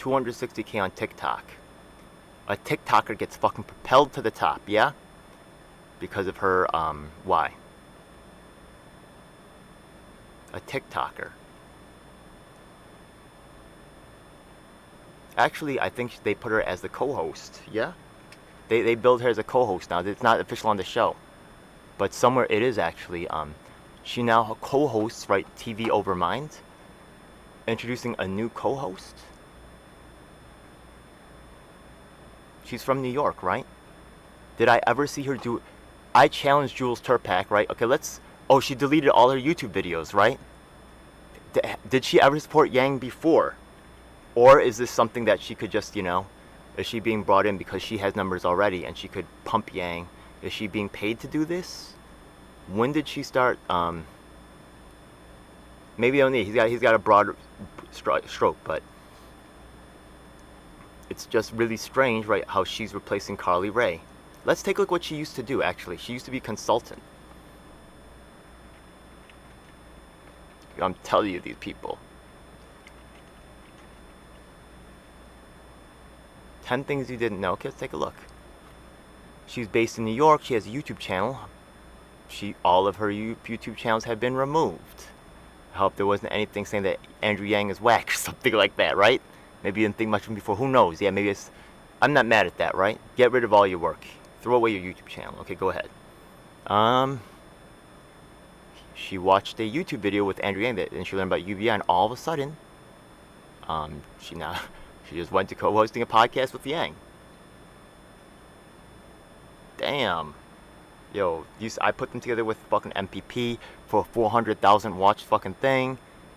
260K on TikTok. A TikToker gets fucking propelled to the top, yeah? Because of her, why? A TikToker. Actually, I think they put her as the co-host, yeah? They billed her as a co-host now. It's not official on the show. But somewhere it is actually. She now co-hosts, right, TV Over Mind. Introducing a new co-host. She's from New York, right? Did I ever see her do... I challenged Jules Turpak, right? Okay, let's. Oh, she deleted all her YouTube videos, right? Did she ever support Yang before? Or is this something that she could just, is she being brought in because she has numbers already and she could pump Yang? Is she being paid to do this? When did she start? Maybe only he's got a broad stroke, but it's just really strange, right? How she's replacing Carly Rae. Let's take a look what she used to do. Actually, she used to be a consultant. I'm telling you, these people. 10 things you didn't know. Okay, let's take a look. She's based in New York. She has a YouTube channel. All of her YouTube channels have been removed. I hope there wasn't anything saying that Andrew Yang is whack or something like that, right? Maybe you didn't think much of him before. Who knows? Yeah, maybe it's... I'm not mad at that, right? Get rid of all your work. Throw away your YouTube channel. Okay, go ahead. She watched a YouTube video with Andrew Yang and she learned about UBI, and all of a sudden, she just went to co-hosting a podcast with Yang. Damn. Yo, I put them together with fucking MPP for a 400,000 watch fucking thing.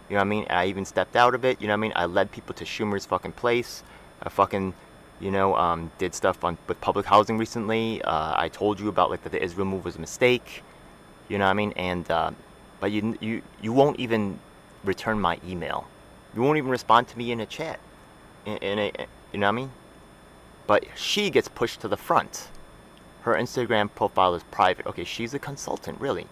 You know what I mean? I even stepped out of it. You know what I mean? I led people to Schumer's fucking place. I fucking, did stuff with public housing recently. I told you about like that the Israel move was a mistake. You know what I mean? And but you won't even return my email. You won't even respond to me in a chat. You know what I mean? But she gets pushed to the front. Her Instagram profile is private. Okay, she's a consultant, really.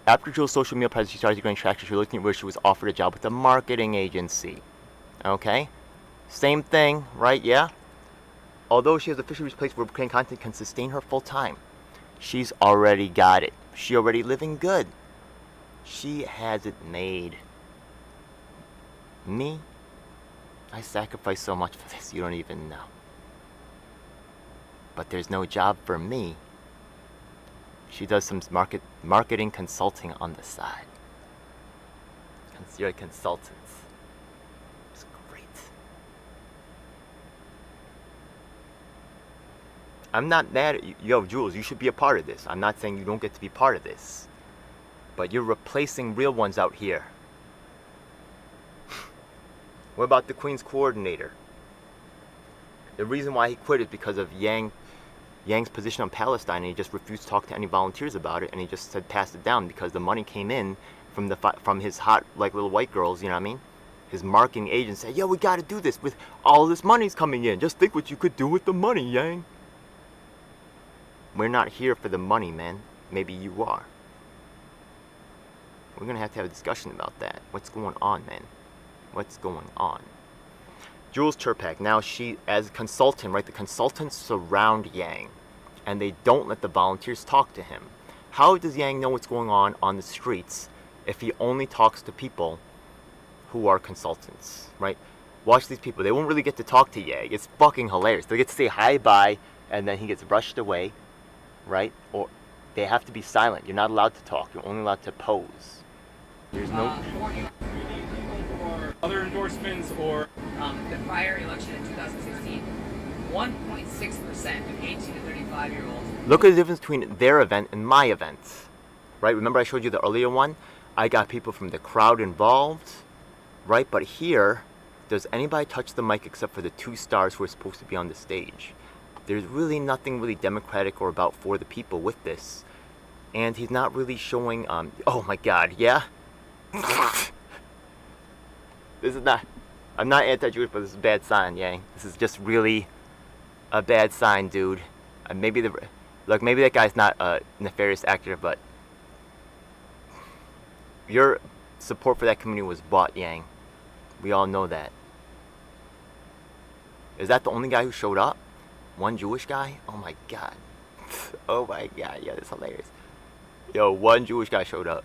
After Jules' social media presence, she started getting traction. She was looking at where she was offered a job with a marketing agency. Okay? Same thing, right? Yeah? Although she has officially reached a place where creating content can sustain her full time, she's already got it. She already living good. She has it made. Me? I sacrificed so much for this, you don't even know. But there's no job for me. She does some marketing consulting on the side. You're a consultant. It's great. I'm not mad at you. Yo, Jules, you should be a part of this. I'm not saying you don't get to be part of this. But you're replacing real ones out here. What about the Queen's coordinator? The reason why he quit is because of Yang's position on Palestine, and he just refused to talk to any volunteers about it, and he just said pass it down because the money came in from his hot like little white girls, you know what I mean? His marketing agent said, "Yo, we got to do this with all this money's coming in. Just think what you could do with the money, Yang." We're not here for the money, man. Maybe you are. We're gonna have to have a discussion about that. What's going on, man? What's going on? Jules Turpak, now she, as a consultant, right? The consultants surround Yang, and they don't let the volunteers talk to him. How does Yang know what's going on the streets if he only talks to people who are consultants, right? Watch these people. They won't really get to talk to Yang. It's fucking hilarious. They get to say hi, bye, and then he gets rushed away, right? Or they have to be silent. You're not allowed to talk. You're only allowed to pose. There's no... Other endorsements or... The prior election in 2016, 1.6% of 18 to 35-year-olds. Look at the difference between their event and my event, right? Remember I showed you the earlier one? I got people from the crowd involved, right? But here, does anybody touch the mic except for the two stars who are supposed to be on the stage? There's really nothing really democratic or about for the people with this. And he's not really showing, oh my God, yeah? This is not... I'm not anti-Jewish, but this is a bad sign, Yang. This is just really a bad sign, dude. Maybe maybe that guy's not a nefarious actor, but your support for that community was bought, Yang. We all know that. Is that the only guy who showed up? One Jewish guy? Oh my God. Oh my God, yeah, that's hilarious. Yo, one Jewish guy showed up.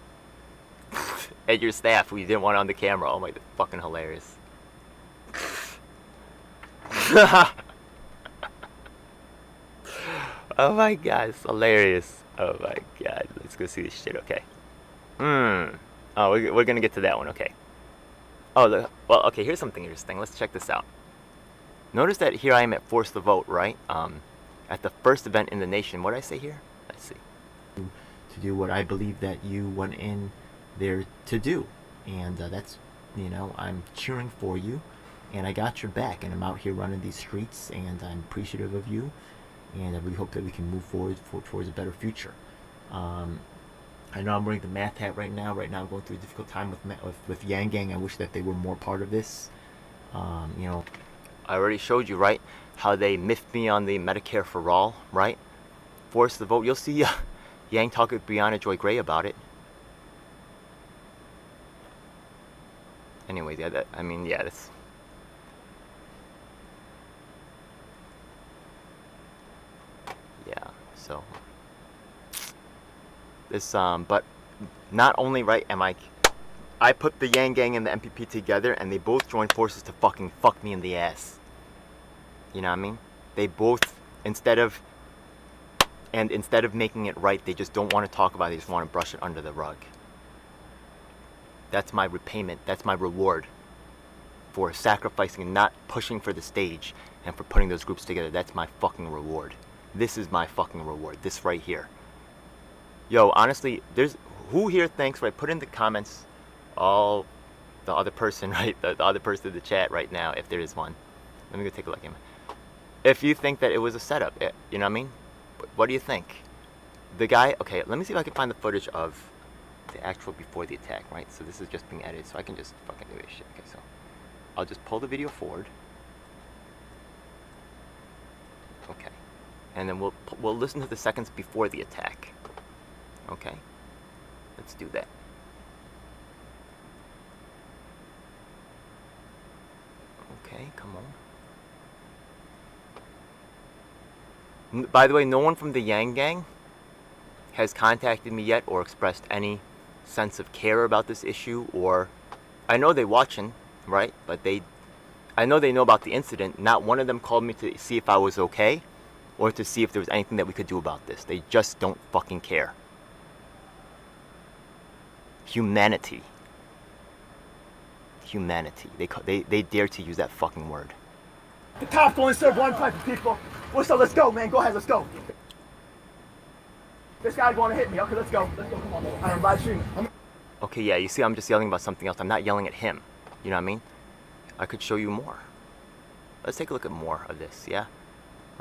And your staff, who you didn't want on the camera. Oh my, that's fucking hilarious. Oh my God, it's hilarious. Oh my God, let's go see this shit. Okay. Oh, we're gonna get to that one. Okay. Oh, well, okay. Here's something interesting. Let's check this out. Notice that here I am at Force the Vote, right? at the first event in the nation. What did I say here? Let's see. To do what I believe that you went in there to do. And that's, you know, I'm cheering for you. And I got your back. And I'm out here running these streets. And I'm appreciative of you. And I really hope that we can move forward towards a better future. I know I'm wearing the math hat right now. Right now I'm going through a difficult time with Yang Gang. I wish that they were more part of this. You know, I already showed you, right, how they miffed me on the Medicare for All, right? Forced the vote. You'll see Yang talk with Brianna Joy Gray about it. Anyways, yeah, that's... Yeah, so... This, but not only, right, I put the Yang Gang and the MPP together, and they both joined forces to fucking fuck me in the ass. You know what I mean? They both, instead of making it right, they just don't want to talk about it. They just want to brush it under the rug. That's my repayment. That's my reward for sacrificing and not pushing for the stage and for putting those groups together. That's my fucking reward. This is my fucking reward. This right here. Yo, honestly, who here thinks, right? Put in the comments, the other person, right? The other person in the chat right now, if there is one. Let me go take a look at him. If you think that it was a setup, you know what I mean? What do you think? The guy, okay, let me see if I can find the footage of the actual before the attack, right? So this is just being edited, so I can just fucking do this shit. Okay, so I'll just pull the video forward. Okay. And then we'll listen to the seconds before the attack. Okay, let's do that. Okay, come on. By the way, no one from the Yang Gang has contacted me yet or expressed any sense of care about this issue, or I know they're watching, right? But I know they know about the incident. Not one of them called me to see if I was okay or to see if there was anything that we could do about this. They just don't fucking care. Humanity. They dare to use that fucking word. The cops only serve one type of people. Well, so let's go, man. Go ahead, let's go. This guy's going to hit me. Okay, let's go. Let's go. Come on, man. I'm live streaming. Okay, yeah, you see, I'm just yelling about something else. I'm not yelling at him. You know what I mean? I could show you more. Let's take a look at more of this, yeah?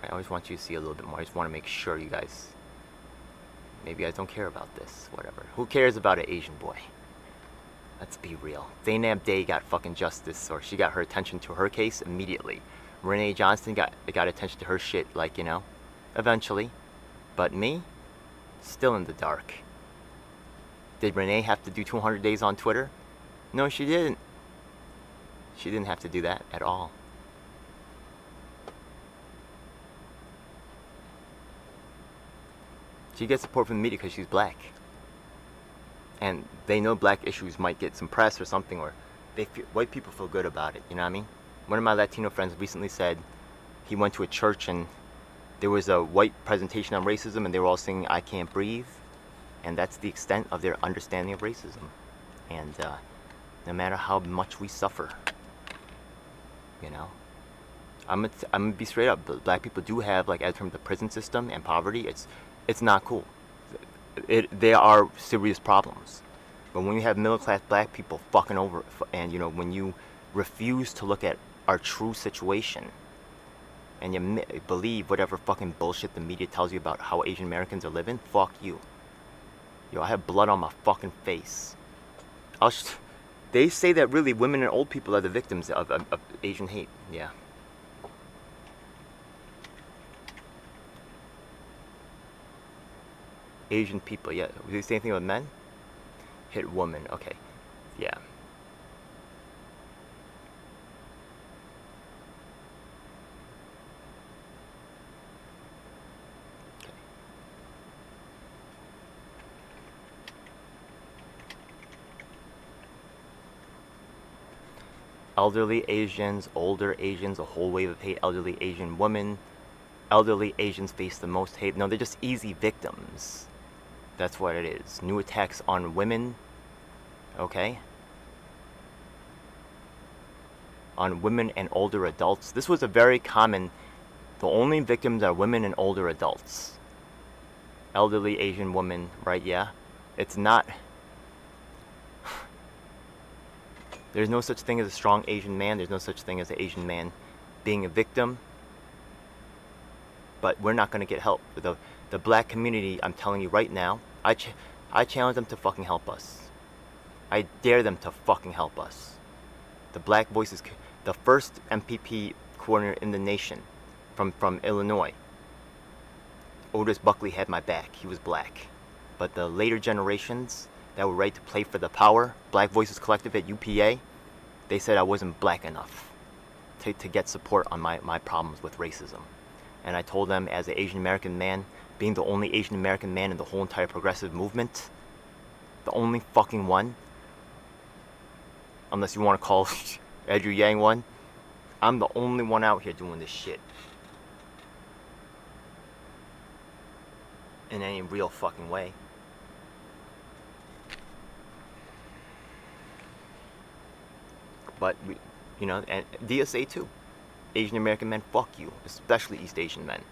Right, I always want you to see a little bit more. I just want to make sure you guys... Maybe you guys don't care about this. Whatever. Who cares about an Asian boy? Let's be real. Zainab Day got fucking justice, or she got her attention to her case immediately. Renee Johnston got attention to her shit, like, you know, eventually. But me? Still in the dark. Did Renee have to do 200 days on Twitter? No, she didn't. She didn't have to do that at all. She gets support from the media because she's black. And they know black issues might get some press or something, or white people feel good about it, you know what I mean? One of my Latino friends recently said he went to a church and there was a white presentation on racism and they were all singing "I Can't Breathe," and that's the extent of their understanding of racism. And no matter how much we suffer, you know, I'm gonna be straight up. Black people do have, like, as from the prison system and poverty, it's not cool. There are serious problems. But when you have middle-class black people fucking over, and, you know, when you refuse to look at our true situation, and you believe whatever fucking bullshit the media tells you about how Asian Americans are living, fuck you. Yo, I have blood on my fucking face. They say that really women and old people are the victims of Asian hate. Yeah. Asian people, yeah. Did they say anything about men? Hit woman, okay. Yeah. Okay. Elderly Asians, older Asians, a whole wave of hate. Elderly Asian women. Elderly Asians face the most hate. No, they're just easy victims. That's what it is. New attacks on women. Okay? On women and older adults. This was a very common The only victims are women and older adults. Elderly Asian women, right? Yeah. It's not. There's no such thing as a strong Asian man. There's no such thing as an Asian man being a victim. But we're not going to get help. The black community, I'm telling you right now, I challenge them to fucking help us. I dare them to fucking help us. The Black Voices, the first MPP coordinator in the nation from Illinois, Otis Buckley, had my back. He was black. But the later generations that were ready to play for the power, Black Voices Collective at UPA, they said I wasn't black enough to get support on my problems with racism. And I told them, as an Asian American man, being the only Asian American man in the whole entire progressive movement, the only fucking one, unless you want to call Andrew Yang one, I'm the only one out here doing this shit. In any real fucking way. But, you know, and DSA too. Asian American men, fuck you. Especially East Asian men.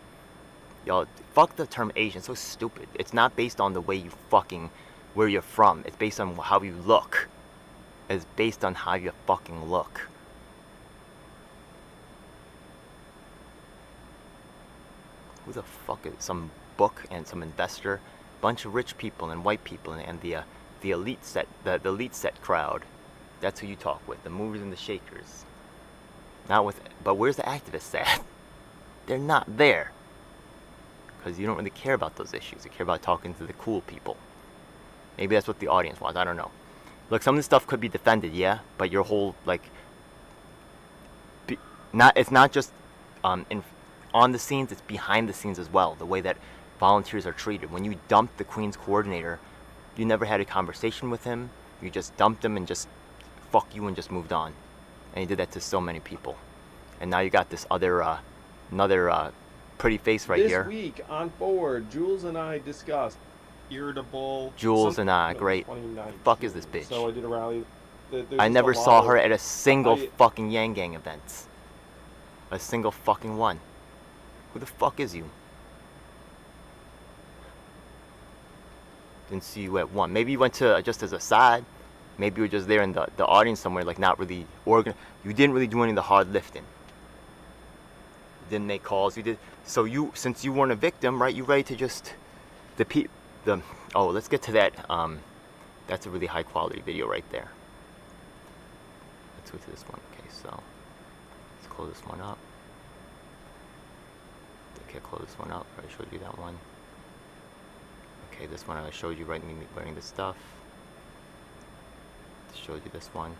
Y'all, fuck the term Asian. It's so stupid. It's not based on the way you fucking, where you're from. It's based on how you look. It's based on how you fucking look. Who the fuck is some book and some investor? Bunch of rich people and white people and the elite set, the elite set crowd. That's who you talk with. The movers and the shakers. Not with, but where's the activists at? They're not there. Because you don't really care about those issues. You care about talking to the cool people. Maybe that's what the audience wants. I don't know. Look, some of this stuff could be defended, yeah, but your whole, like, it's not just on the scenes, it's behind the scenes as well. The way that volunteers are treated. When you dumped the Queen's coordinator, you never had a conversation with him. You just dumped him and just fuck you and just moved on. And you did that to so many people. And now you got this other, another pretty face right here. This week on Forward, Jules and I discussed irritable. Jules and I, great. The fuck is this bitch? So I did a rally. I never saw her at a single fucking Yang Gang event. A single fucking one. Who the fuck is you? Didn't see you at one. Maybe you went to just as a side. Maybe you were just there in the audience somewhere, like not really you didn't really do any of the hard lifting. You didn't make calls. You did. So you, since you weren't a victim, right? You ready to just oh, let's get to that. That's a really high quality video right there. Let's go to this one. Okay, so let's close this one up. Okay, close this one up. I showed you that one. Okay, this one I showed you, right? Me wearing this stuff. Showed you this one.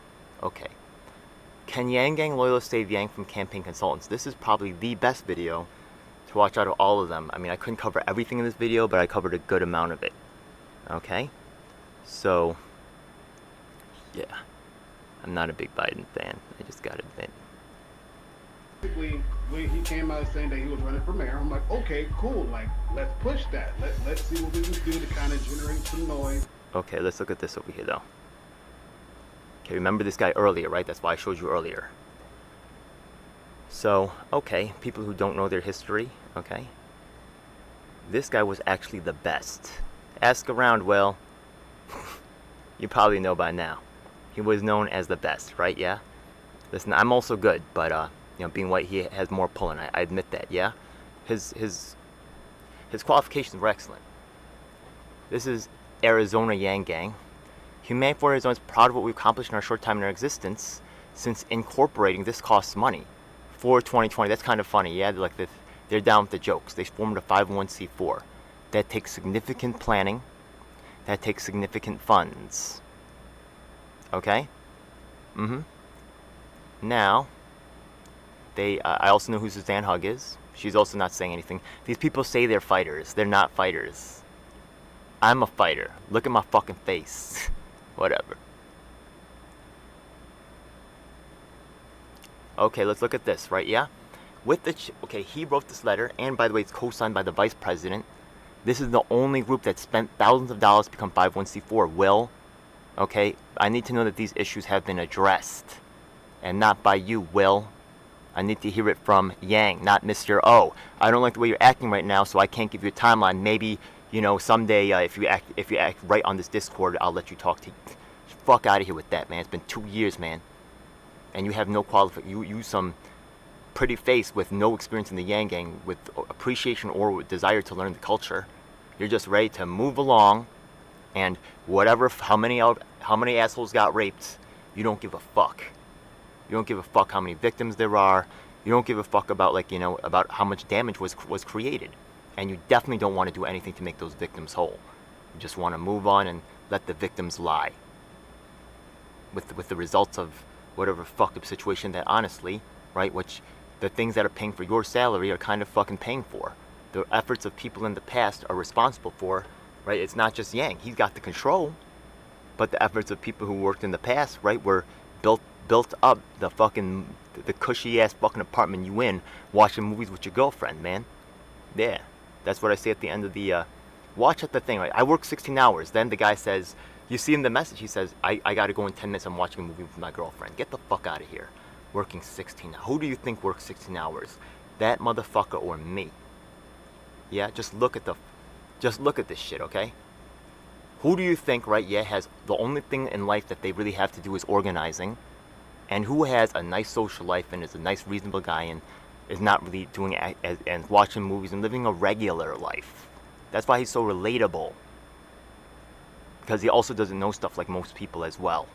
Okay. Can Yang Gang loyalists save Yang from campaign consultants? This is probably the best video to watch out of all of them. I mean, I couldn't cover everything in this video, but I covered a good amount of it. Okay? So, yeah. I'm not a big Biden fan. I just gotta admit. Basically, when he came out saying that he was running for mayor, I'm like, okay, cool. Like, let's push that. Let's see what we can do to kind of generate some noise. Okay, let's look at this over here, though. Okay, remember this guy earlier, right? That's why I showed you earlier. So, okay, people who don't know their history, okay? This guy was actually the best. Ask around, well, you probably know by now. He was known as the best, right? Yeah? Listen, I'm also good, but, you know, being white, he has more pulling. I admit that, yeah? His qualifications were excellent. This is Arizona Yang Gang. Humanity for Arizona is proud of what we've accomplished in our short time in our existence since incorporating. This costs money for 2020. That's kind of funny, yeah? They're down with the jokes. They formed a 501c4. That takes significant planning. That takes significant funds. Okay? Now, I also know who Suzanne Hugg is. She's also not saying anything. These people say they're fighters. They're not fighters. I'm a fighter. Look at my fucking face. Whatever. Okay, let's look at this, right? Yeah? Okay, he wrote this letter, and by the way, it's co-signed by the vice president. This is the only group that spent thousands of dollars to become 501c4. Will, okay, I need to know that these issues have been addressed. And not by you, Will. I need to hear it from Yang, not Mr. O. I don't like the way you're acting right now, so I can't give you a timeline. Maybe, you know, someday if you act right on this Discord, I'll let you talk to you. Fuck out of here with that, man. It's been 2 years, man. And you have no you some pretty face with no experience in the Yang Gang, with appreciation or desire to learn the culture. You're just ready to move along, and whatever, how many assholes got raped, you don't give a fuck. You don't give a fuck how many victims there are. You don't give a fuck about, like, you know, about how much damage was created. And you definitely don't want to do anything to make those victims whole. You just want to move on and let the victims lie. With the results of whatever fucked up situation that, honestly, right, which the things that are paying for your salary are kind of fucking paying for. The efforts of people in the past are responsible for, right? It's not just Yang. He's got the control. But the efforts of people who worked in the past, right, were built up the cushy ass fucking apartment you in, watching movies with your girlfriend, man. Yeah, that's what I say at the end of the watch at the thing. Right, I work 16 hours. Then the guy says, you see in the message, he says, I got to go in 10 minutes. I'm watching a this my girlfriend. Get the fuck out of here. Working 16 hours. Who do you think works 16 hours? That motherfucker or me? Yeah, just look at this shit, okay? Who do you think, right, yeah, has the only thing in life that they really have to do is organizing, and who has a nice social life and is a nice, reasonable guy and is not really doing and watching movies and living a regular life? That's why he's so relatable. Because he also doesn't know stuff like most people as well.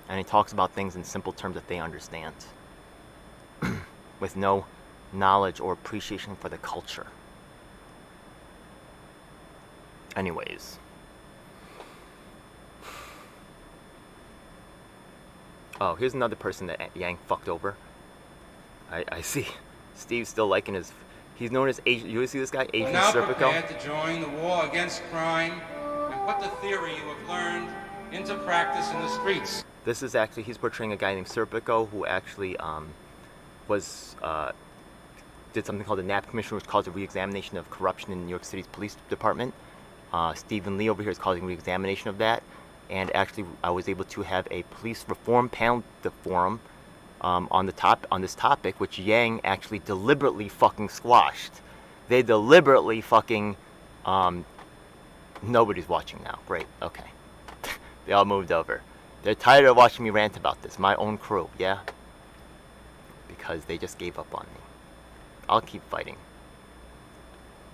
And he talks about things in simple terms that they understand. With no knowledge or appreciation for the culture. Anyways. Oh, here's another person that Yang fucked over. I see Steve's still liking his... He's known as Agent... You see this guy? Agent now Serpico? Prepared to join the war against crime and put the theory you have learned into practice in the streets. This is actually... He's portraying a guy named Serpico who actually did something called the NAP Commission, which calls a re-examination of corruption in New York City's police department. Stephen Lee over here is causing re-examination of that. And actually, I was able to have a police reform panel forum on this topic, which Yang actually deliberately fucking squashed. They deliberately fucking... nobody's watching now. Great. Okay. They all moved over. They're tired of watching me rant about this. My own crew, yeah? Because they just gave up on me. I'll keep fighting.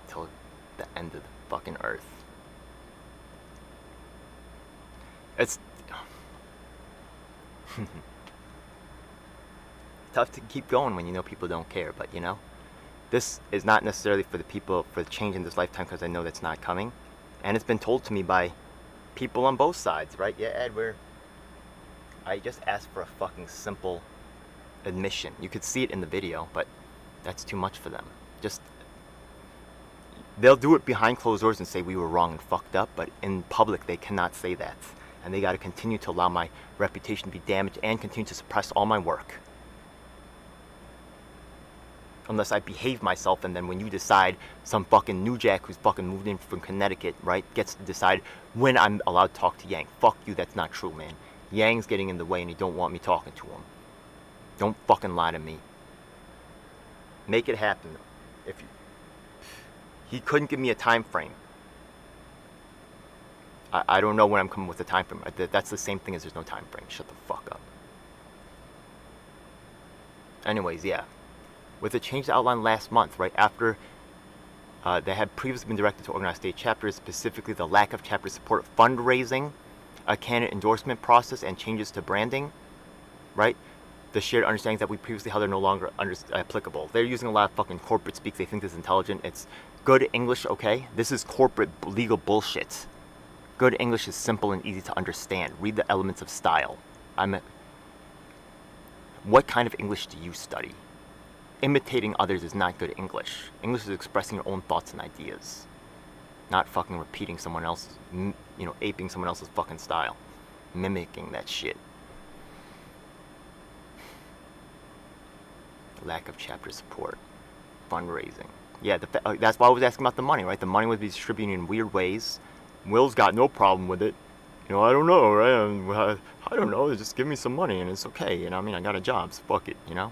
Till the end of the fucking earth. It's tough to keep going when you know people don't care, but you know, this is not necessarily for the people, for the change in this lifetime, because I know that's not coming. And it's been told to me by people on both sides, right? Yeah, Ed, I just asked for a fucking simple admission. You could see it in the video, but that's too much for them. Just, they'll do it behind closed doors and say we were wrong and fucked up, but in public they cannot say that. And they got to continue to allow my reputation to be damaged and continue to suppress all my work. Unless I behave myself, and then when you decide, some fucking new jack who's fucking moved in from Connecticut, right, gets to decide when I'm allowed to talk to Yang. Fuck you, that's not true, man. Yang's getting in the way and he don't want me talking to him. Don't fucking lie to me. Make it happen. He couldn't give me a time frame. I don't know when I'm coming with a time frame. That's the same thing as there's no time frame. Shut the fuck up. Anyways, yeah. With the change outlined last month, right after they had previously been directed to organize state chapters, specifically the lack of chapter support, fundraising, a candidate endorsement process, and changes to branding, right? The shared understandings that we previously held are no longer applicable. They're using a lot of fucking corporate speak. They think this is intelligent. It's good English, okay? This is corporate legal bullshit. Good English is simple and easy to understand. Read the elements of style. What kind of English do you study? Imitating others is not good English. English is expressing your own thoughts and ideas. Not fucking repeating someone else's, aping someone else's fucking style. Mimicking that shit. Lack of chapter support. Fundraising. Yeah, that's why I was asking about the money, right? The money would be distributed in weird ways. Will's got no problem with it. You know, I don't know, right? I don't know. Just give me some money and it's okay. You know, I mean, I got a job, so fuck it. You know.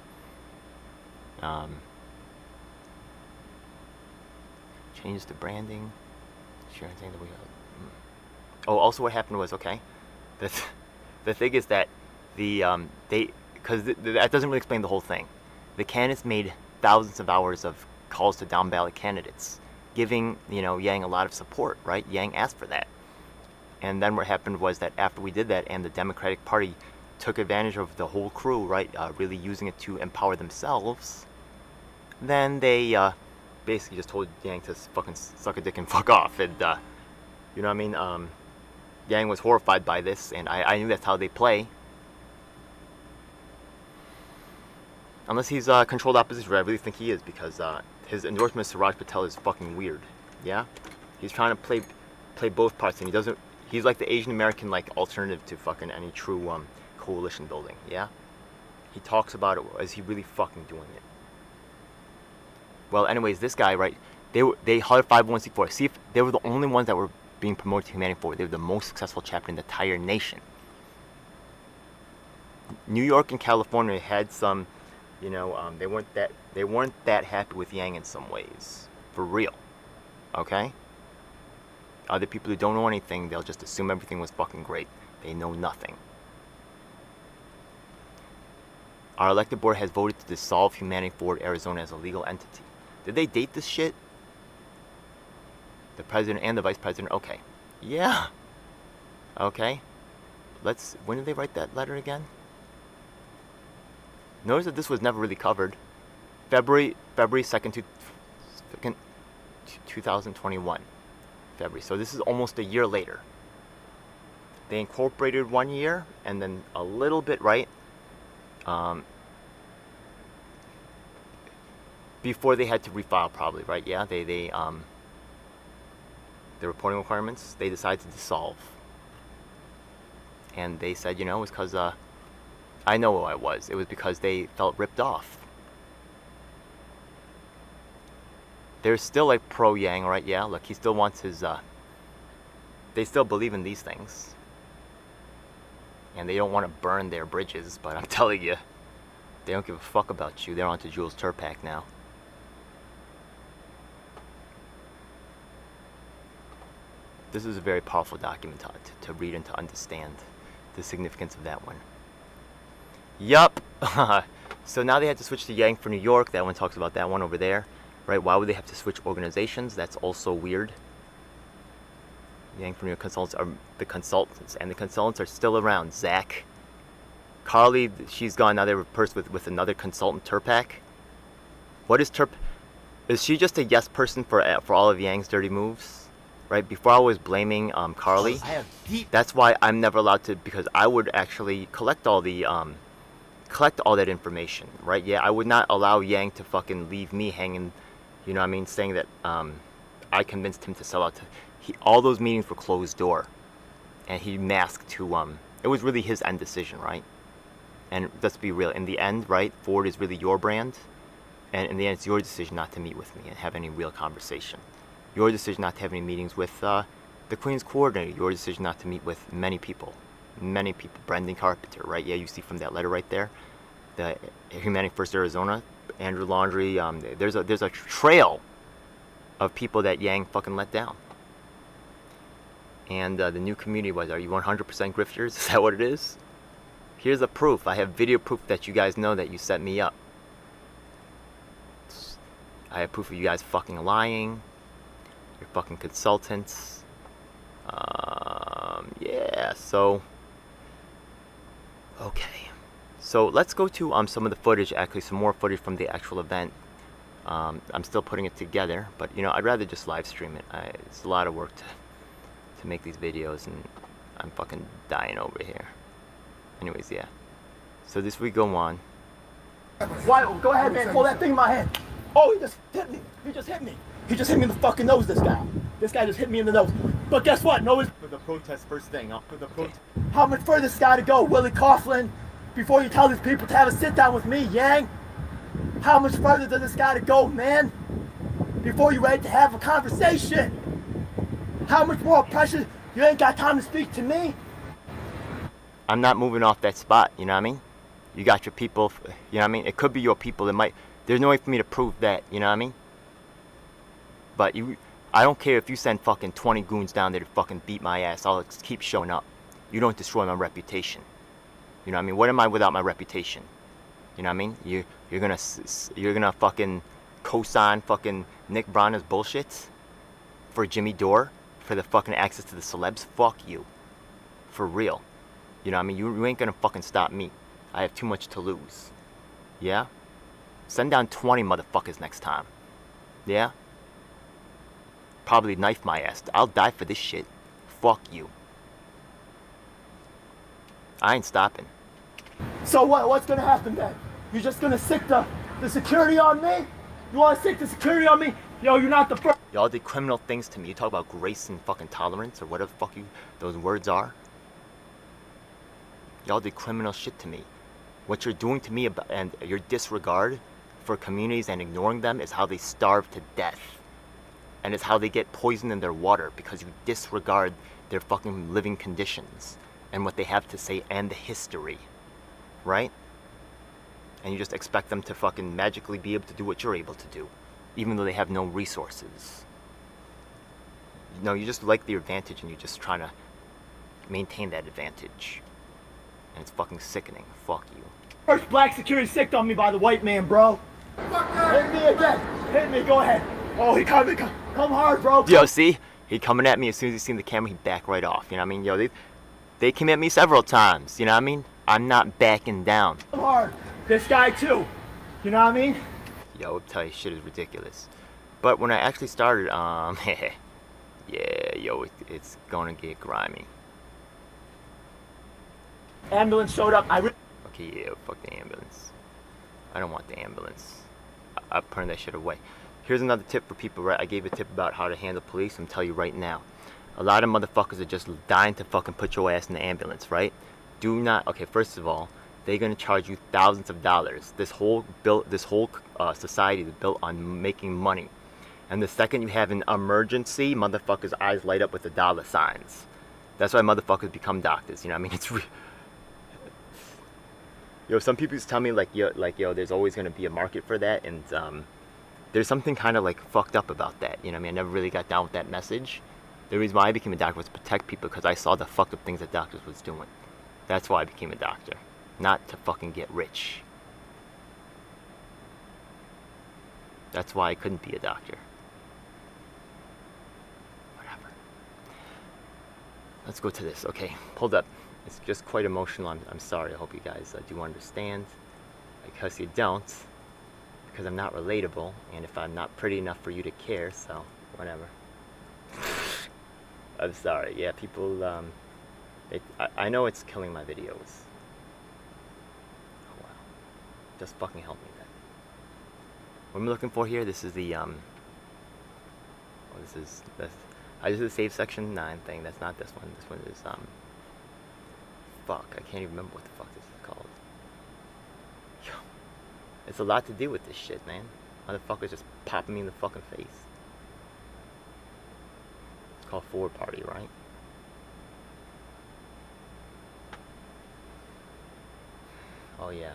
Change the branding. Sharing things that we. Oh, also what happened was okay. The thing is that because that doesn't really explain the whole thing. The candidates made thousands of hours of calls to down ballot candidates, giving Yang a lot of support. Right? Yang asked for that. And then what happened was that after we did that, and the Democratic Party took advantage of the whole crew, right, really using it to empower themselves, then they basically just told Yang to fucking suck a dick and fuck off. And you know what I mean? Yang was horrified by this, and I knew that's how they play. Unless he's controlled opposition, I really think he is, because his endorsement of Suraj Patel is fucking weird. Yeah, he's trying to play both parts, and he doesn't. He's like the Asian American alternative to fucking any true coalition building. Yeah, he talks about it. Is he really fucking doing it? Well, anyways, this guy, right? They hired 501c4. See, if they were the only ones that were being promoted to humanity forward. They were the most successful chapter in the entire nation. New York and California had some, they weren't that happy with Yang in some ways, for real. Okay. Other people who don't know anything, they'll just assume everything was fucking great. They know nothing. Our elected board has voted to dissolve Humanity Forward Arizona as a legal entity. Did they date this shit? The president and the vice president? Okay. Yeah. Okay. When did they write that letter again? Notice that this was never really covered. February 2nd, 2021. February. So this is almost a year later. They incorporated 1 year and then a little bit, right? Before they had to refile, probably, right? Yeah, the reporting requirements, they decided to dissolve. And they said, it was because, I know who I was. It was because they felt ripped off. They're still pro Yang, right? Yeah, look, he still wants his, they still believe in these things. And they don't want to burn their bridges, but I'm telling you, they don't give a fuck about you. They're on to Jules Turpak now. This is a very powerful document to read and to understand the significance of that one. Yup. So now they had to switch to Yang for New York. That one talks about that one over there. Right? Why would they have to switch organizations? That's also weird. Yang for New York consultants are the consultants. And the consultants are still around. Zach. Carly, she's gone. Now they're replaced with another consultant, Turpak. What is Turpak? Is she just a yes person for all of Yang's dirty moves? Right? Before I was blaming Carly. That's why I'm never allowed to, because I would actually collect all that information, right? Yeah, I would not allow Yang to fucking leave me hanging, saying that I convinced him to sell out. All those meetings were closed door, and he masked to, it was really his end decision, right? And let's be real, in the end, right, Ford is really your brand, and in the end, it's your decision not to meet with me and have any real conversation. Your decision not to have any meetings with the Queen's coordinator. Your decision not to meet with many people. Brendan Carpenter, right? Yeah, you see from that letter right there. The Humanity First Arizona, Andrew Laundrie. There's a trail of people that Yang fucking let down. And the new community was, are you 100% grifters? Is that what it is? Here's the proof. I have video proof that you guys know that you set me up. I have proof of you guys fucking lying. You're fucking consultants. Yeah, so... Okay. So let's go to some of the footage, actually some more footage from the actual event. I'm still putting it together, but I'd rather just live stream it. It's a lot of work to make these videos, and I'm fucking dying over here. Anyways, yeah. So this we go on. Why? Go ahead, man. Pull that thing in my head. Oh, he just hit me. He just hit me. He just hit me in the fucking nose, this guy. This guy just hit me in the nose. But guess what? No, it's... For the protest, first thing. For the protest. How much further this guy to go, Willie Coughlin, before you tell these people to have a sit-down with me, Yang? How much further does this guy to go, man? Before you're ready to have a conversation? How much more pressure You ain't got time to speak to me? I'm not moving off that spot, you know what I mean? You got your people, you know what I mean? It could be your people that might, there's no way for me to prove that, you know what I mean? But I don't care if you send fucking 20 goons down there to fucking beat my ass, I'll keep showing up. You don't destroy my reputation. You know what I mean? What am I without my reputation? You know what I mean? You're gonna fucking co-sign fucking Nick Bronner's bullshit for Jimmy Dore for the fucking access to the celebs? Fuck you. For real. You know what I mean? You ain't gonna fucking stop me. I have too much to lose. Yeah? Send down 20 motherfuckers next time. Yeah? Probably knife my ass. I'll die for this shit. Fuck you. I ain't stopping. So what? What's gonna happen then? You're just gonna sick the security on me? You wanna sick the security on me? Yo, you're not the first. Y'all did criminal things to me. You talk about grace and fucking tolerance or whatever the fuck those words are. Y'all did criminal shit to me. What you're doing to me and your disregard for communities and ignoring them is how they starve to death. And it's how they get poisoned in their water because you disregard their fucking living conditions and what they have to say and the history. Right? And you just expect them to fucking magically be able to do what you're able to do, even though they have no resources. No, you just like the advantage and you're just trying to maintain that advantage. And it's fucking sickening. Fuck you. First black security sicked on me by the white man, bro. Hit me again. Hit me, go ahead. Oh, he coming. Come hard, bro. Yo, see? He coming at me as soon as he seen the camera, he back right off. You know what I mean? Yo, they came at me several times. You know what I mean? I'm not backing down. Come hard. This guy too. You know what I mean? Yo, I'll tell you, shit is ridiculous. But when I actually started, yeah, yo, it's gonna get grimy. Ambulance showed up. Okay, yeah, fuck the ambulance. I don't want the ambulance. I'm putting that shit away. Here's another tip for people, right? I gave a tip about how to handle police. I'm telling you right now. A lot of motherfuckers are just dying to fucking put your ass in the ambulance, right? Do not, okay, first of all, they're gonna charge you thousands of dollars. This whole society is built on making money. And the second you have an emergency, motherfuckers' eyes light up with the dollar signs. That's why motherfuckers become doctors, you know what I mean? It's yo, some people just tell me yo, there's always gonna be a market for that, and there's something kind of like fucked up about that, you know what I mean? I never really got down with that message. The reason why I became a doctor was to protect people because I saw the fucked up things that doctors was doing. That's why I became a doctor, not to fucking get rich. That's why I couldn't be a doctor. Whatever. Let's go to this. Okay, hold up. It's just quite emotional. I'm sorry. I hope you guys do understand. Because you don't. Because I'm not relatable. And if I'm not pretty enough for you to care, so whatever. I'm sorry. Yeah, people, I know it's killing my videos. Oh, wow. Just fucking help me then. What I'm looking for here, this is the, this is the save section 9 thing. That's not this one. This one is, fuck, I can't even remember what the fuck this is called. Yo, it's a lot to do with this shit, man. Motherfuckers just popping me in the fucking face. It's called Forward Party, right? Oh yeah.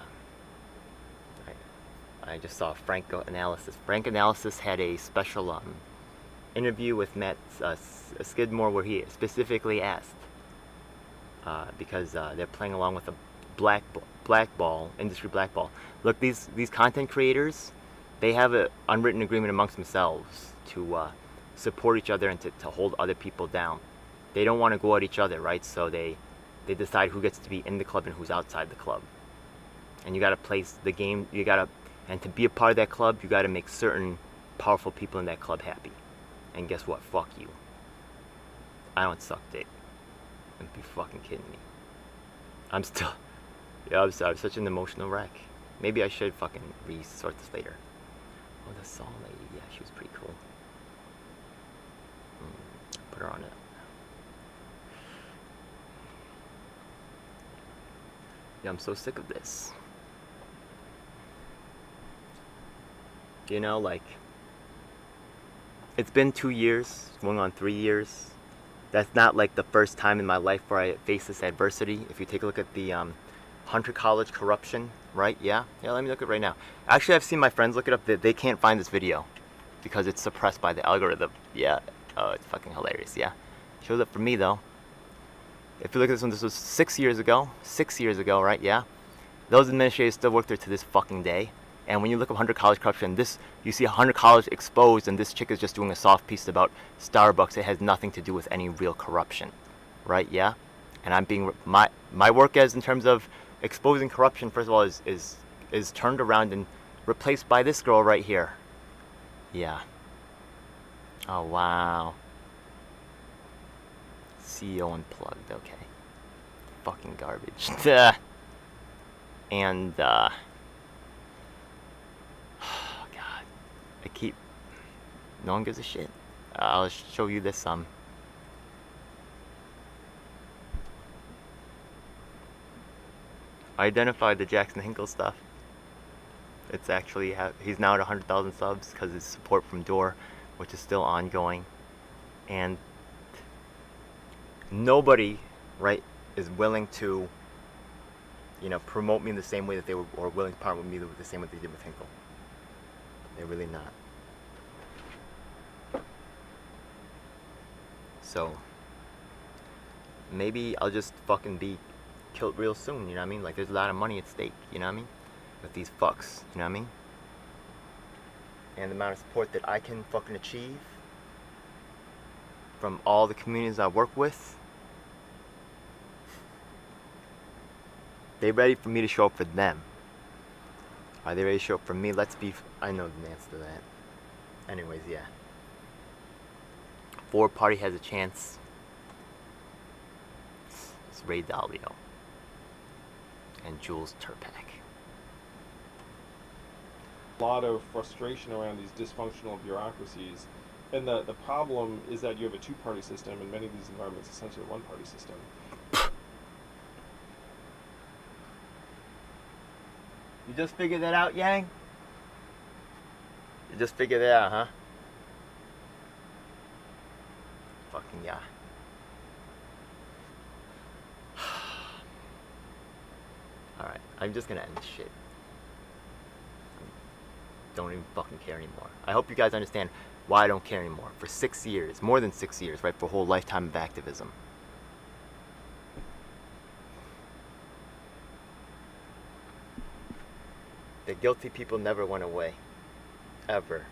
I just saw Frank Analysis. Frank Analysis had a special interview with Matt Skidmore where he specifically asked because they're playing along with a blackball, industry blackball. Look, these content creators, they have an unwritten agreement amongst themselves to support each other and to hold other people down. They don't want to go at each other, right? So they decide who gets to be in the club and who's outside the club. And you gotta play the game, and to be a part of that club, you gotta make certain powerful people in that club happy. And guess what? Fuck you. I don't suck dick. Don't be fucking kidding me. I'm sorry, I'm such an emotional wreck. Maybe I should fucking resort this later. Oh, the Saw lady, yeah, she was pretty cool. Put her on it. Yeah, I'm so sick of this. You know, like, it's been 2 years, going on 3 years, That's not like the first time in my life where I faced this adversity. If you take a look at the Hunter College corruption, right? Yeah, let me look at it right now. Actually, I've seen my friends look it up. They can't find this video because it's suppressed by the algorithm. Yeah, oh, it's fucking hilarious. Yeah, shows up for me though. If you look at this one, this was 6 years ago. 6 years ago, right? Yeah. Those administrators still work there to this fucking day. And when you look up Hunter College corruption, you see Hunter College exposed, and this chick is just doing a soft piece about Starbucks. It has nothing to do with any real corruption, right? Yeah. And I'm being my work as in terms of exposing corruption. First of all, is turned around and replaced by this girl right here. Yeah. Oh wow. CEO unplugged. Okay. Fucking garbage. And oh god, no one gives a shit. I'll show you this I identified the Jackson Hinkle stuff. It's actually he's now at 100,000 subs because his support from Door, which is still ongoing, and nobody, right, is willing to, promote me in the same way that they were, or willing to partner with me the same way they did with Hinkle. They're really not. So maybe I'll just fucking be killed real soon, you know what I mean? Like, there's a lot of money at stake, you know what I mean? With these fucks, you know what I mean? And the amount of support that I can fucking achieve from all the communities I work with. They ready for me to show up for them. Are they ready to show up for me? I know the answer to that. Anyways, yeah. Ford Party has a chance. It's Ray Dalio and Jules Turpak. A lot of frustration around these dysfunctional bureaucracies. And the problem is that you have a two-party system, and many of these environments essentially a one-party system. You just figured that out, Yang? You just figured that out, huh? Fucking yeah. Alright, I'm just gonna end this shit. Don't even fucking care anymore. I hope you guys understand why I don't care anymore. For 6 years, more than 6 years, right? For a whole lifetime of activism. The guilty people never went away. Ever.